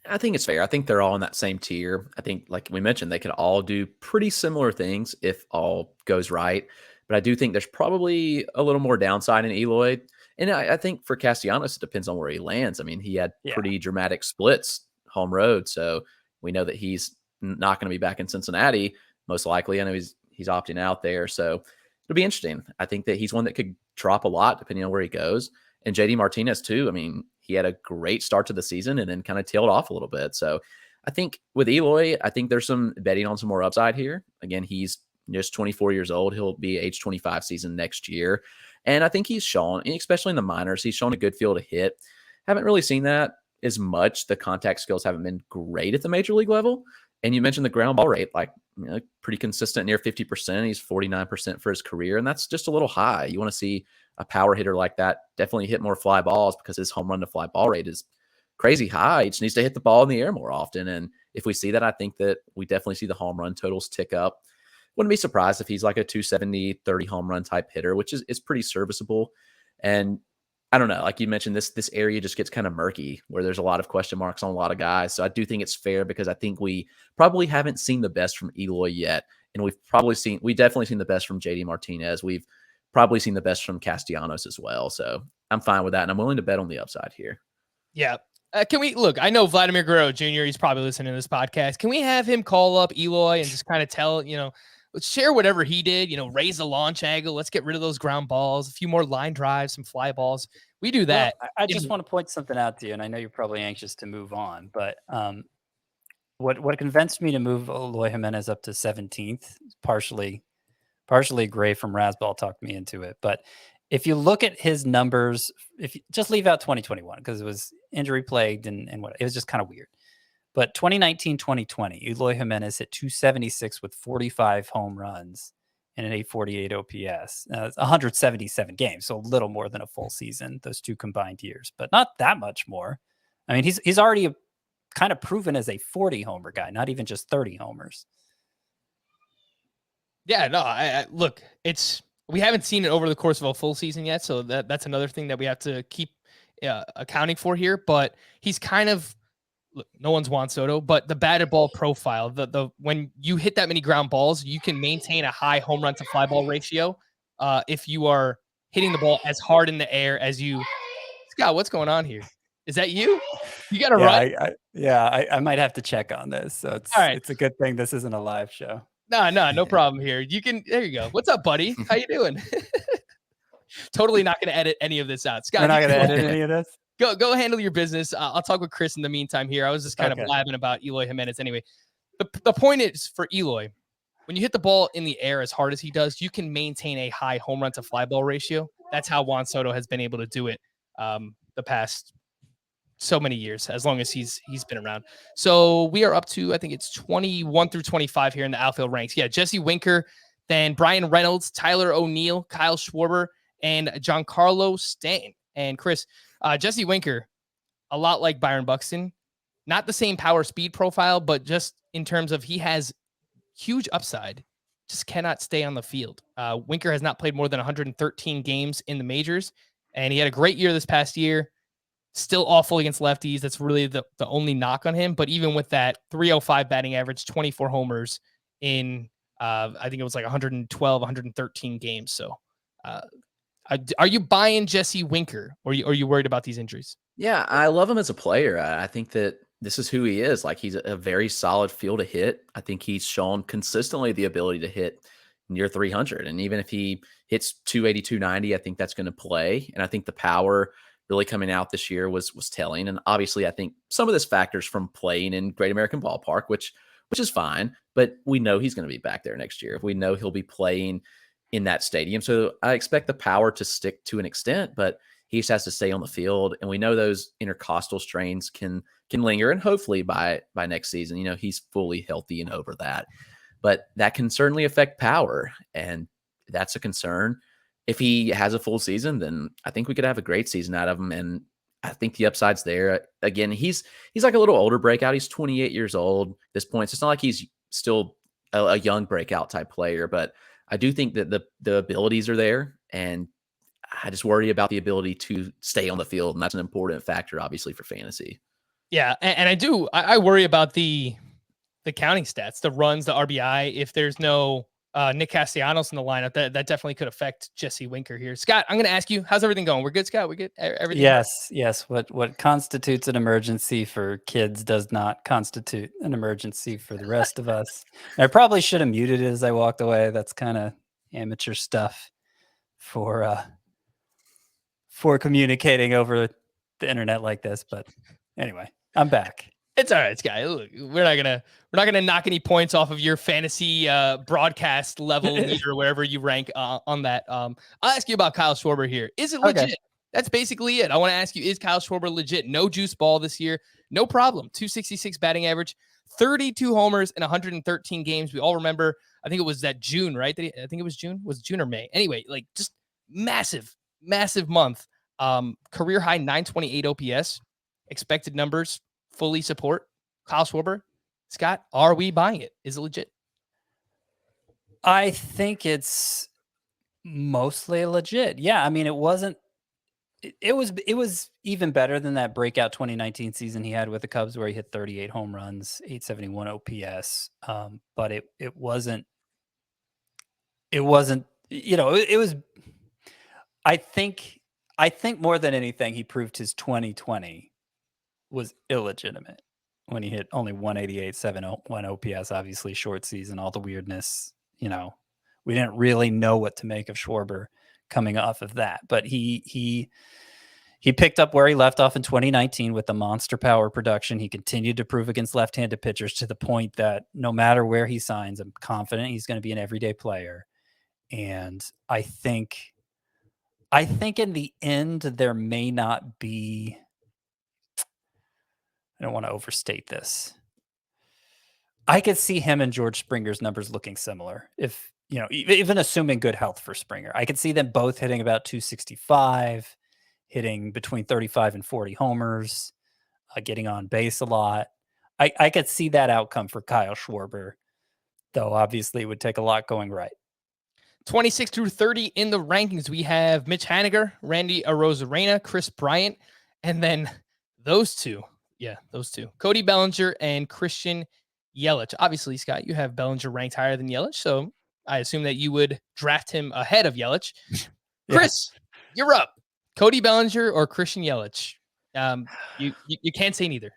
I think it's fair. I think they're all in that same tier. I think, like we mentioned, they could all do pretty similar things if all goes right. But I do think there's probably a little more downside in Eloy. And I think for Castellanos, it depends on where he lands. I mean, he had pretty dramatic splits home road. So we know that he's not going to be back in Cincinnati, most likely. I know he's opting out there. So it'll be interesting. I think that he's one that could drop a lot depending on where he goes. And JD Martinez too. I mean, he had a great start to the season and then kind of tailed off a little bit. So I think with Eloy, I think there's some betting on some more upside here. Again, he's just 24 years old. He'll be age 25 season next year. And I think he's shown, especially in the minors, he's shown a good feel to hit. Haven't really seen that as much. The contact skills haven't been great at the major league level. And you mentioned the ground ball rate, like pretty consistent, near 50%. He's 49% for his career. And that's just a little high. You want to see a power hitter like that definitely hit more fly balls because his home run to fly ball rate is crazy high. He just needs to hit the ball in the air more often. And if we see that, I think that we definitely see the home run totals tick up. Wouldn't be surprised if he's like a 270, 30 home run type hitter, which is pretty serviceable. And I don't know, like you mentioned, this area just gets kind of murky where there's a lot of question marks on a lot of guys. So I do think it's fair because I think we probably haven't seen the best from Eloy yet. And we definitely seen the best from JD Martinez. We've probably seen the best from Castellanos as well. So I'm fine with that. And I'm willing to bet on the upside here. Yeah. Can we look? I know Vladimir Guerrero Jr., he's probably listening to this podcast. Can we have him call up Eloy and just kind of tell, let's share whatever he did, raise the launch angle. Let's get rid of those ground balls, a few more line drives, some fly balls. We do that. Well, I just want to point something out to you, and I know you're probably anxious to move on, but what convinced me to move Eloy Jimenez up to 17th, partially Gray from Rasball talked me into it. But if you look at his numbers, if you just leave out 2021 because it was injury plagued and what it was just kind of weird. But 2019, 2020, Eloy Jimenez hit 276 with 45 home runs and an 848 OPS. It's 177 games, so a little more than a full season, those two combined years, but not that much more. I mean, he's already kind of proven as a 40 homer guy, not even just 30 homers. Yeah, no, I look, we haven't seen it over the course of a full season yet, so that's another thing that we have to keep accounting for here. But he's kind of, look, no one's Juan Soto, but the batted ball profile, the when you hit that many ground balls, you can maintain a high home run to fly ball ratio if you are hitting the ball as hard in the air as you. Scott, what's going on here? Is that you? You got to run? I might have to check on this. So All right. it's a good thing this isn't a live show. No problem here. There you go. What's up, buddy? How you doing? Totally not going to edit any of this out. Scott, we're not going to edit any of this. Go handle your business. I'll talk with Chris in the meantime here. I was just kind of blabbing about Eloy Jimenez anyway. The point is for Eloy, when you hit the ball in the air as hard as he does, you can maintain a high home run to fly ball ratio. That's how Juan Soto has been able to do it the past so many years, as long as he's been around. So we are up to, I think it's 21 through 25 here in the outfield ranks. Yeah, Jesse Winker, then Brian Reynolds, Tyler O'Neill, Kyle Schwarber, and Giancarlo Stanton. And Chris, Jesse Winker, a lot like Byron Buxton, not the same power speed profile, but just in terms of he has huge upside, just cannot stay on the field. Winker has not played more than 113 games in the majors, and he had a great year this past year. Still awful against lefties. That's really the only knock on him. But even with that, 305 batting average, 24 homers in, I think it was like 112, 113 games. So are you buying Jesse Winker, or are you worried about these injuries? Yeah, I love him as a player. I think that this is who he is. Like, he's a very solid field to hit. I think he's shown consistently the ability to hit near 300. And even if he hits 280, 290, I think that's going to play. And I think the power really coming out this year was telling. And obviously, I think some of this factors from playing in Great American Ballpark, which is fine, but we know he's going to be back there next year. We know he'll be playing in that stadium. So I expect the power to stick to an extent, but he just has to stay on the field. And we know those intercostal strains can linger, and hopefully by next season, he's fully healthy and over that. But that can certainly affect power, and that's a concern. If he has a full season, then I think we could have a great season out of him. And I think the upside's there. Again, he's like a little older breakout. He's 28 years old at this point. So it's not like he's still a young breakout type player, but I do think that the abilities are there. And I just worry about the ability to stay on the field. And that's an important factor, obviously, for fantasy. Yeah. And I worry about the counting stats, the runs, the RBI. If there's no Nick Castellanos in the lineup, that definitely could affect Jesse Winker here. Scott, I'm going to ask you, how's everything going? We're good, Scott? We good? Everything? Yes. What constitutes an emergency for kids does not constitute an emergency for the rest of us. I probably should have muted it as I walked away. That's kind of amateur stuff for communicating over the internet like this. But anyway, I'm back. It's all right, Sky. Look, we're not gonna knock any points off of your fantasy broadcast level or wherever you rank on that. I'll ask you about Kyle Schwarber here. Is it legit? Okay. That's basically it. I want to ask you: is Kyle Schwarber legit? No juice ball this year, no problem. 266 batting average, 32 homers in 113 games. We all remember. I think it was that June, right? I think it was June. Was it June or May? Anyway, like just massive month. Career high 928 OPS. Expected numbers fully support Kyle Schwarber. Scott, are we buying it? Is it legit? I think it's mostly legit. Yeah, I mean, it wasn't. It was even better than that breakout 2019 season he had with the Cubs, where he hit 38 home runs, 871 OPS. But it wasn't. It wasn't. It was. I think more than anything, he proved his 2020 was illegitimate when he hit only 188, 701 OPS, obviously short season, all the weirdness. We didn't really know what to make of Schwarber coming off of that, but he picked up where he left off in 2019 with the monster power production. He continued to prove against left-handed pitchers to the point that no matter where he signs, I'm confident he's going to be an everyday player. And I think in the end, there may not be, I don't want to overstate this. I could see him and George Springer's numbers looking similar. If, even assuming good health for Springer, I could see them both hitting about 265, hitting between 35 and 40 homers, getting on base a lot. I could see that outcome for Kyle Schwarber, though obviously it would take a lot going right. 26 through 30 in the rankings. We have Mitch Haniger, Randy Arozarena, Chris Bryant, and then those two. Yeah, those two. Cody Bellinger and Christian Yelich. Obviously, Scott, you have Bellinger ranked higher than Yelich, so I assume that you would draft him ahead of Yelich. Chris, you're up. Cody Bellinger or Christian Yelich? You can't say neither.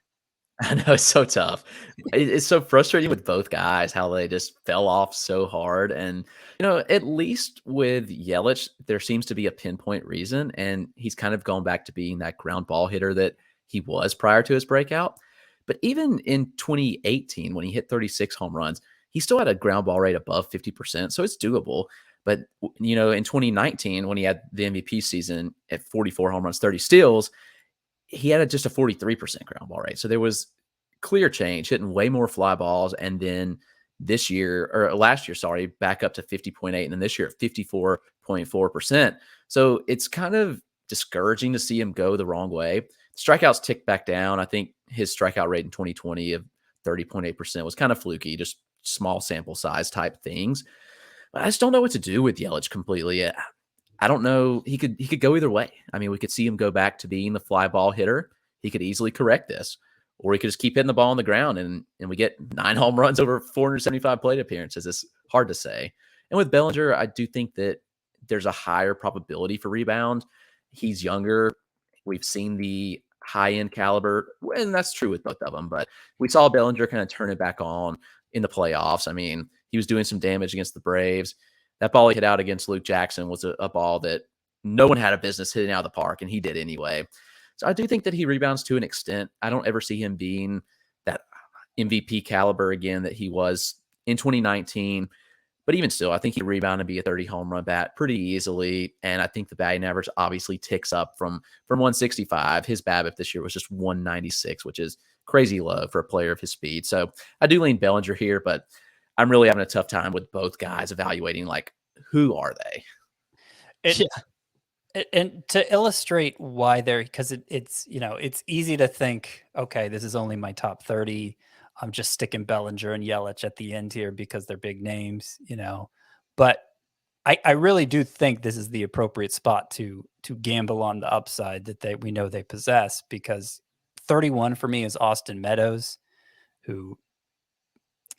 I know, it's so tough. It's so frustrating with both guys, how they just fell off so hard. And, at least with Yelich, there seems to be a pinpoint reason. And he's kind of gone back to being that ground ball hitter that he was prior to his breakout. But even in 2018, when he hit 36 home runs, he still had a ground ball rate above 50%. So it's doable. But, in 2019, when he had the MVP season at 44 home runs, 30 steals, he had just a 43% ground ball rate. So there was clear change, hitting way more fly balls. And then last year, back up to 50.8. And then this year at 54.4%. So it's kind of discouraging to see him go the wrong way. Strikeouts ticked back down. I think his strikeout rate in 2020 of 30.8% was kind of fluky, just small sample size type things. But I just don't know what to do with Yelich completely. I don't know. He could go either way. I mean, we could see him go back to being the fly ball hitter. He could easily correct this, or he could just keep hitting the ball on the ground and we get 9 home runs over 475 plate appearances. It's hard to say. And with Bellinger, I do think that there's a higher probability for rebound. He's younger. We've seen the high-end caliber, and that's true with both of them. But we saw Bellinger kind of turn it back on in the playoffs. I mean, he was doing some damage against the Braves. That ball he hit out against Luke Jackson was a ball that no one had a business hitting out of the park, and he did anyway. So I do think that he rebounds to an extent. I don't ever see him being that MVP caliber again that he was in 2019. But even still, I think he'd rebound and be a 30 home run bat pretty easily. And I think the batting average obviously ticks up from 165. His BABIP this year was just 196, which is crazy low for a player of his speed. So I do lean Bellinger here, but I'm really having a tough time with both guys evaluating, like, who are they? And to illustrate why because it's easy to think, okay, this is only my top 30. I'm just sticking Bellinger and Yelich at the end here because they're big names, but I really do think this is the appropriate spot to gamble on the upside that we know they possess, because 31 for me is Austin Meadows, who,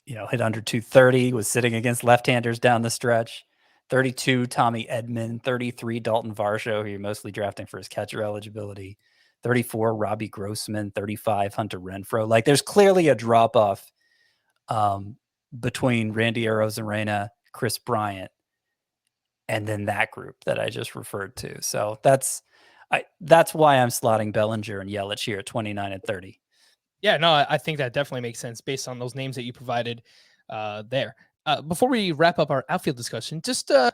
hit under 230, was sitting against left-handers down the stretch. 32, Tommy Edman. 33, Dalton Varsho, who you're mostly drafting for his catcher eligibility. 34, Robbie Grossman. 35, Hunter Renfroe. Like, there's clearly a drop-off between Randy Arozarena, Chris Bryant, and then that group that I just referred to. So that's why I'm slotting Bellinger and Yelich here at 29 and 30. Yeah, no, I think that definitely makes sense based on those names that you provided there. Before we wrap up our outfield discussion, just an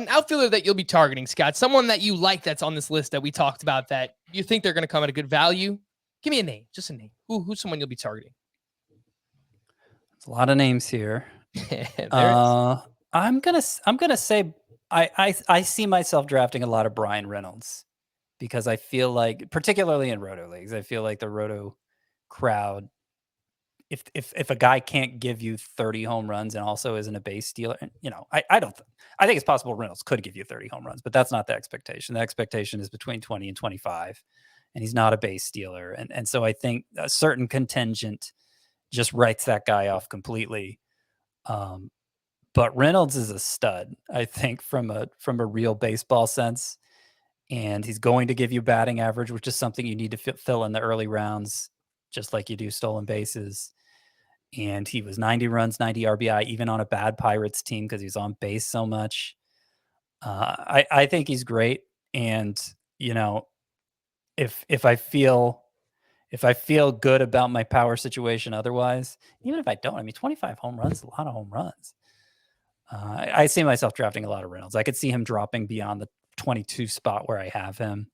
outfielder that you'll be targeting, Scott, someone that you like that's on this list that we talked about that you think they're going to come at a good value. Give me a name, just a name. Who's someone you'll be targeting? There's a lot of names here. I'm gonna say I see myself drafting a lot of Brian Reynolds, because I feel like, particularly in roto leagues, I feel like the roto crowd, if a guy can't give you 30 home runs and also isn't a base stealer, I think it's possible Reynolds could give you 30 home runs, but that's not the expectation. The expectation is between 20 and 25, and he's not a base stealer. And so I think a certain contingent just writes that guy off completely. But Reynolds is a stud, I think, from a real baseball sense. And he's going to give you batting average, which is something you need to fill in the early rounds, just like you do stolen bases. And he was 90 runs, 90 RBI, even on a bad Pirates team, because he's on base so much. I think he's great. And, if I feel good about my power situation otherwise, even if I don't, 25 home runs is a lot of home runs. I see myself drafting a lot of Reynolds. I could see him dropping beyond the 22 spot where I have him,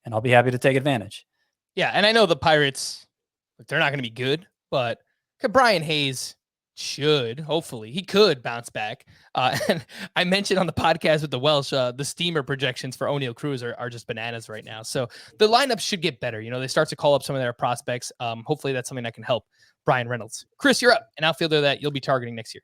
and I'll be happy to take advantage. Yeah, and I know the Pirates, they're not going to be good, but Brian Hayes he could bounce back. And I mentioned on the podcast with the Welsh, the steamer projections for O'Neal Cruz are just bananas right now. So the lineup should get better. They start to call up some of their prospects. Hopefully that's something that can help Brian Reynolds. Chris, you're up, an outfielder that you'll be targeting next year.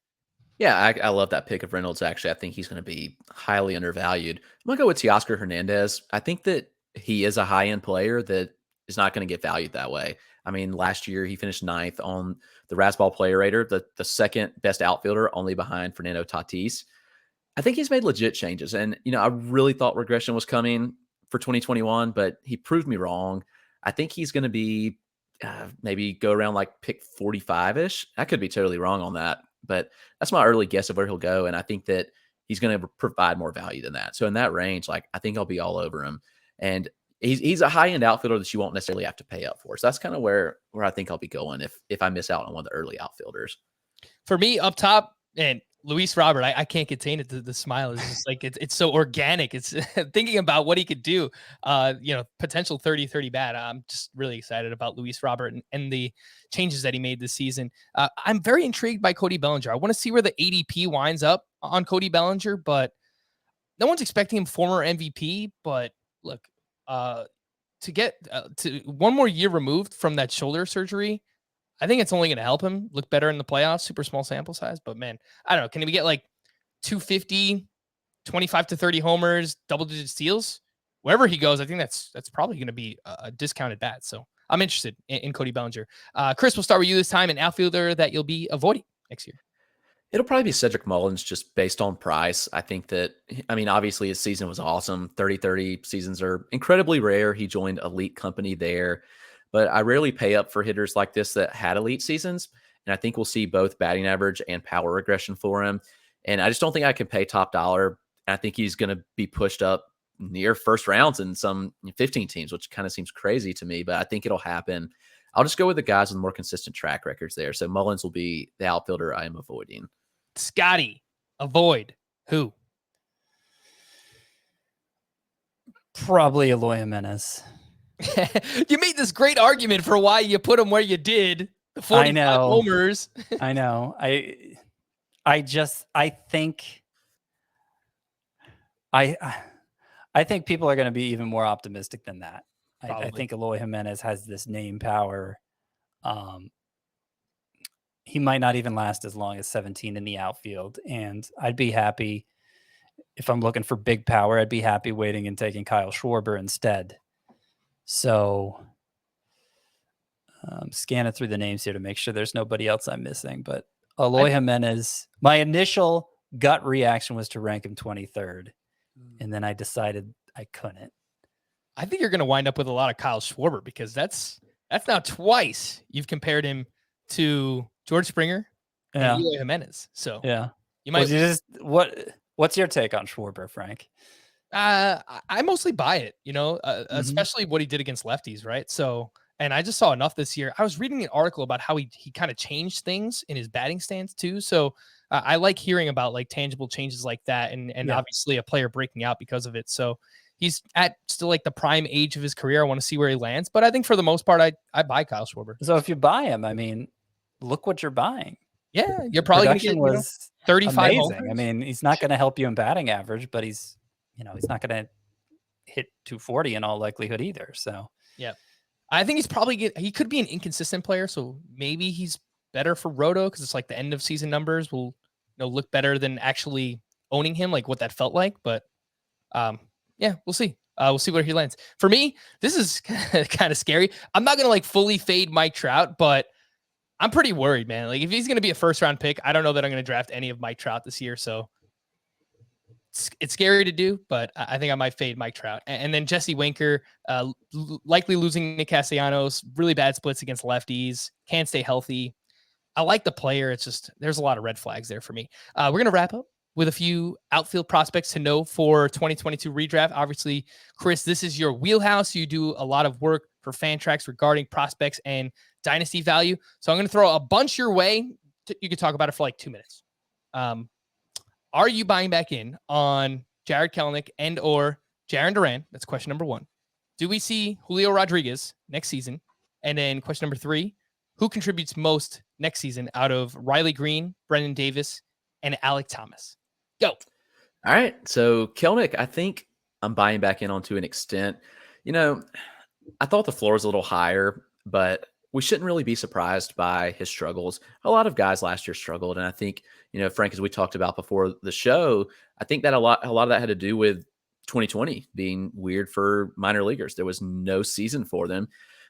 Yeah, I love that pick of Reynolds. Actually, I think he's going to be highly undervalued. I'm going to go with Teoscar Hernandez. I think that he is a high-end player that is not going to get valued that way. Last year he finished 9th on the Razzball Player Rater, the second best outfielder, only behind Fernando Tatis. I think he's made legit changes. And, I really thought regression was coming for 2021, but he proved me wrong. I think he's going to be maybe go around like pick 45-ish. I could be totally wrong on that, but that's my early guess of where he'll go. And I think that he's going to provide more value than that. So in that range, like I think I'll be all over him. And he's a high-end outfielder that you won't necessarily have to pay up for. So that's kind of where I think I'll be going if I miss out on one of the early outfielders. For me, up top, and Luis Robert, I can't contain it. The smile is just like it's so organic. It's thinking about what he could do. Potential 30-30 bat. I'm just really excited about Luis Robert and the changes that he made this season. I'm very intrigued by Cody Bellinger. I want to see where the ADP winds up on Cody Bellinger, but no one's expecting him former MVP. But look, to get to one more year removed from that shoulder surgery, I think it's only going to help him look better in the playoffs. Super small sample size, but man, I don't know. Can we get like 250, 25 to 30 homers, double-digit steals? Wherever he goes, I think that's probably going to be a discounted bat. So I'm interested in Cody Bellinger. Chris, we'll start with you this time, an outfielder that you'll be avoiding next year. It'll probably be Cedric Mullins just based on price. I think that, obviously his season was awesome. 30-30 seasons are incredibly rare. He joined elite company there. But I rarely pay up for hitters like this that had elite seasons. And I think we'll see both batting average and power regression for him. And I just don't think I can pay top dollar. I think he's going to be pushed up near first rounds in some 15 teams, which kind of seems crazy to me, but I think it'll happen. I'll just go with the guys with more consistent track records there. So Mullins will be the outfielder I am avoiding. Scotty, avoid who? Probably Eloy Jimenez. You made this great argument for why you put him where you did. The 45 homers. I know. I think people are going to be even more optimistic than that. I think Eloy Jimenez has this name power. He might not even last as long as 17 in the outfield. And I'd be happy if I'm looking for big power. I'd be happy waiting and taking Kyle Schwarber instead. So scanning through the names here to make sure there's nobody else I'm missing. But Eloy Jimenez, my initial gut reaction was to rank him 23rd. And then I decided I couldn't. I think you're going to wind up with a lot of Kyle Schwarber because that's now twice you've compared him to George Springer and Eloy Jimenez. So yeah, you might what's your take on Schwarber, Frank? I mostly buy it, especially what he did against lefties, right? So, and I just saw enough this year. I was reading an article about how he kind of changed things in his batting stance too. So I like hearing about like tangible changes like that, and obviously a player breaking out because of it. So he's at still like the prime age of his career. I want to see where he lands, but I think for the most part, I buy Kyle Schwarber. So if you buy him, look what you're buying. Yeah, you're probably going to get 35 amazing. homers. He's not going to help you in batting average, but he's not going to hit 240 in all likelihood either. So yeah, I think he could be an inconsistent player. So maybe he's better for Roto because it's like the end of season numbers will look better than actually owning him, like what that felt like. But yeah, we'll see. We'll see where he lands. For me, this is kind of scary. I'm not gonna like fully fade Mike Trout, but I'm pretty worried, man. Like if he's gonna be a first round pick, I don't know that I'm gonna draft any of Mike Trout this year. So it's scary to do, but I think I might fade Mike Trout. And then Jesse Winker, likely losing Nick Castellanos, really bad splits against lefties, can't stay healthy. I like the player. It's just there's a lot of red flags there for me. We're going to wrap up with a few outfield prospects to know for 2022 redraft. Obviously, Chris, this is your wheelhouse. You do a lot of work for Fantrax regarding prospects and dynasty value. So I'm going to throw a bunch your way. You could talk about it for like 2 minutes. Are you buying back in on Jared Kelenic and or Jarren Duran? That's question number 1. Do we see Julio Rodriguez next season? And then question number 3, who contributes most next season out of Riley Green, Brendan Davis, and Alec Thomas? Go. All right. So Kelenic, I think I'm buying back in on to an extent. I thought the floor was a little higher, but we shouldn't really be surprised by his struggles. A lot of guys last year struggled. And I think, Frank, as we talked about before the show, I think that a lot of that had to do with 2020 being weird for minor leaguers. There was no season for them.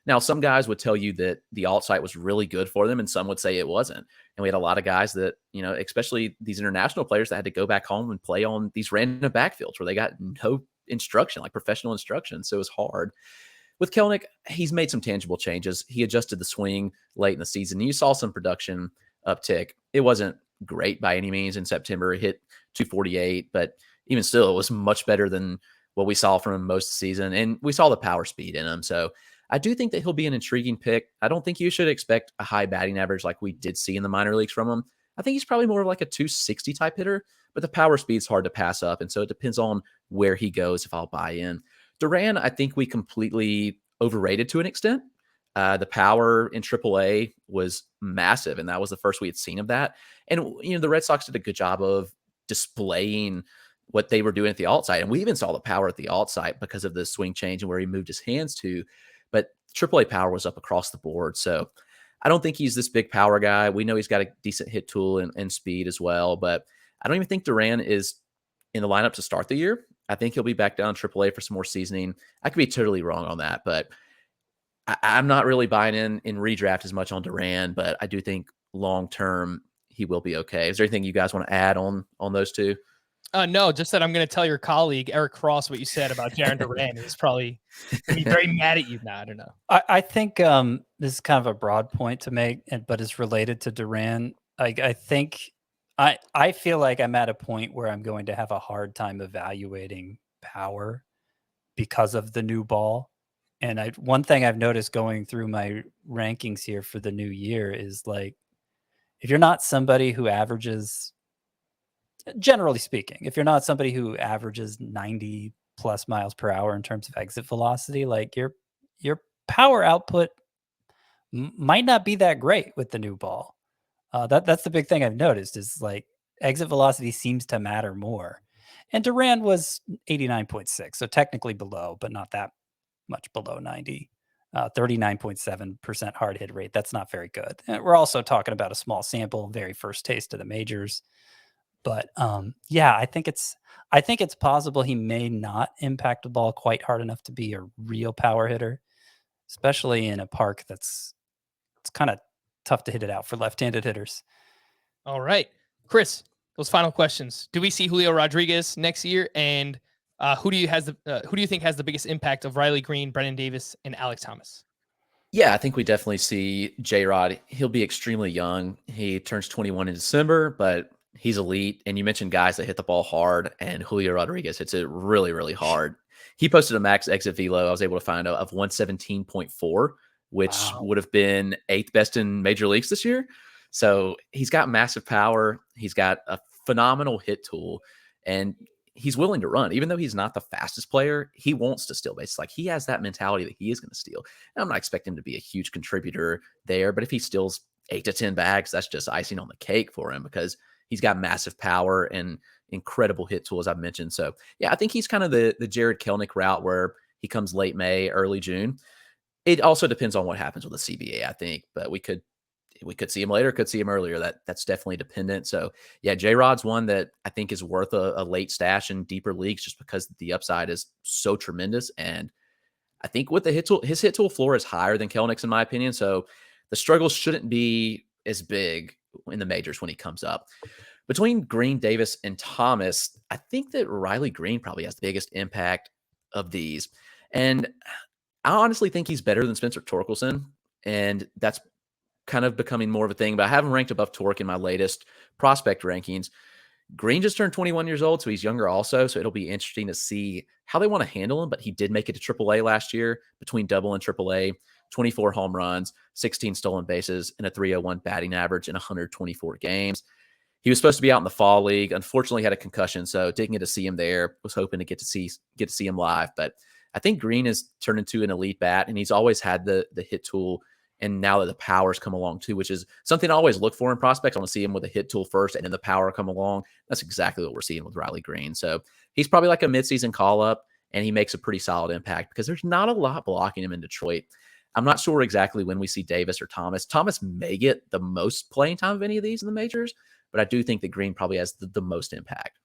Now, some guys would tell you that the alt site was really good for them, and some would say it wasn't. And we had a lot of guys that, especially these international players that had to go back home and play on these random backfields where they got no instruction, like professional instruction. So it was hard. With Kelnick, he's made some tangible changes. He adjusted the swing late in the season. You saw some production uptick. It wasn't great by any means in September. It hit 248, but even still, it was much better than what we saw from him most of the season. And we saw the power speed in him. So I do think that he'll be an intriguing pick. I don't think you should expect a high batting average like we did see in the minor leagues from him. I think he's probably more of like a 260 type hitter, but the power speed's hard to pass up. And so it depends on where he goes if I'll buy in. Duran, I think we completely overrated to an extent. The power in AAA was massive, and that was the first we had seen of that. And, the Red Sox did a good job of displaying what they were doing at the alt site. And we even saw the power at the alt site because of the swing change and where he moved his hands to. But AAA power was up across the board. So I don't think he's this big power guy. We know he's got a decent hit tool and speed as well. But I don't even think Duran is in the lineup to start the year. I think he'll be back down AAA for some more seasoning. I could be totally wrong on that, but I'm not really buying in redraft as much on Duran, but I do think long-term he will be okay. Is there anything you guys want to add on those two? No, just that I'm going to tell your colleague, Eric Cross, what you said about Jarren Duran. He's probably going to be very mad at you now. I don't know. I think this is kind of a broad point to make, but it's related to Duran. I think I feel like I'm at a point where I'm going to have a hard time evaluating power because of the new ball. And one thing I've noticed going through my rankings here for the new year is, like, if you're not somebody who averages, generally speaking, if you're not somebody who averages 90 plus miles per hour in terms of exit velocity, like your power output might not be that great with the new ball. That's the big thing I've noticed is, like, exit velocity seems to matter more. And Duran was 89.6, so technically below, but not that much below 90. 39.7% hard hit rate. That's not very good. And we're also talking about a small sample, very first taste of the majors. But yeah, I think it's possible he may not impact the ball quite hard enough to be a real power hitter, especially in a park it's kind of tough to hit it out for left-handed hitters. All right, Chris, those final questions. Do we see Julio Rodriguez next year? And who do you think has the biggest impact of Riley Green, Brennan Davis, and Alex Thomas? Yeah, I think we definitely see J-Rod. He'll be extremely young. He turns 21 in December, but he's elite. And you mentioned guys that hit the ball hard, and Julio Rodriguez hits it really, really hard. He posted a max exit velo, I was able to find out, of 117.4, which would have been 8th best in major leagues this year. So he's got massive power. He's got a phenomenal hit tool, and he's willing to run. Even though he's not the fastest player, he wants to steal bases. Like, he has that mentality that he is going to steal. And I'm not expecting him to be a huge contributor there, but if he steals 8 to 10 bags, that's just icing on the cake for him because he's got massive power and incredible hit tool, as I've mentioned. So yeah, I think he's kind of the Jared Kelnick route where he comes late May, early June. It also depends on what happens with the CBA, I think, but we could see him later, could see him earlier. That's definitely dependent. So yeah, J-Rod's one that I think is worth a late stash in deeper leagues just because the upside is so tremendous. And I think with the hit tool, his hit tool floor is higher than Kelnick's in my opinion. So the struggles shouldn't be as big in the majors when he comes up. Between Green, Davis, and Thomas, I think that Riley Green probably has the biggest impact of these. And I honestly think he's better than Spencer Torkelson. And that's kind of becoming more of a thing, but I have him ranked above Torque in my latest prospect rankings. Green just turned 21 years old, so he's younger also. So it'll be interesting to see how they want to handle him, but he did make it to AAA last year between double and AAA, 24 home runs, 16 stolen bases, and a 301 batting average in 124 games. He was supposed to be out in the fall league. Unfortunately, had a concussion, so didn't get to see him there. Was hoping to get to see him live, but I think Green has turned into an elite bat, and he's always had the hit tool. And now that the power's come along too, which is something I always look for in prospects. I want to see him with a hit tool first and then the power come along. That's exactly what we're seeing with Riley Green. So he's probably like a midseason call up, and he makes a pretty solid impact because there's not a lot blocking him in Detroit. I'm not sure exactly when we see Davis or Thomas. Thomas may get the most playing time of any of these in the majors, but I do think that Green probably has the most impact.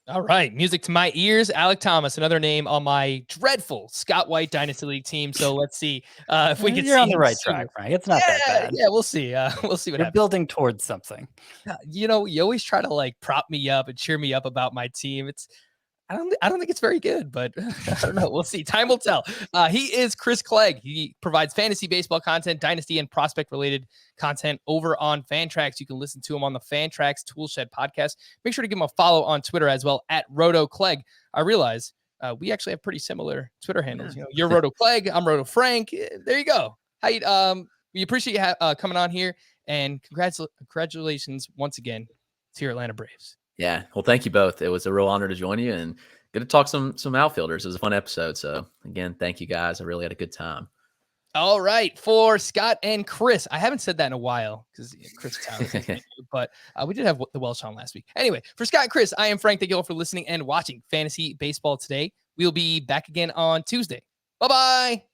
All right. Music to my ears. Alec Thomas, another name on my dreadful Scott White Dynasty League team. So let's see if we can. You're on the right soon. track, Frank. It's not that bad. Yeah, we'll see. We'll see what You're happens. building towards something. You always try to like prop me up and cheer me up about my team. I don't think it's very good, but I don't know. We'll see. Time will tell. He is Chris Clegg. He provides fantasy baseball content, dynasty, and prospect related content over on Fantrax. You can listen to him on the Fantrax Toolshed podcast. Make sure to give him a follow on Twitter as well at Roto Clegg. I realize we actually have pretty similar Twitter handles. You're Roto Clegg. I'm Roto Frank. There you go. We appreciate you coming on here, and congratulations once again to your Atlanta Braves. Yeah. Well, thank you both. It was a real honor to join you and get to talk some outfielders. It was a fun episode. So again, thank you guys. I really had a good time. All right. For Scott and Chris, I haven't said that in a while because Chris Town, but we did have the Welsh on last week. Anyway, for Scott and Chris, I am Frank. Thank you all for listening and watching Fantasy Baseball today. We'll be back again on Tuesday. Bye-bye.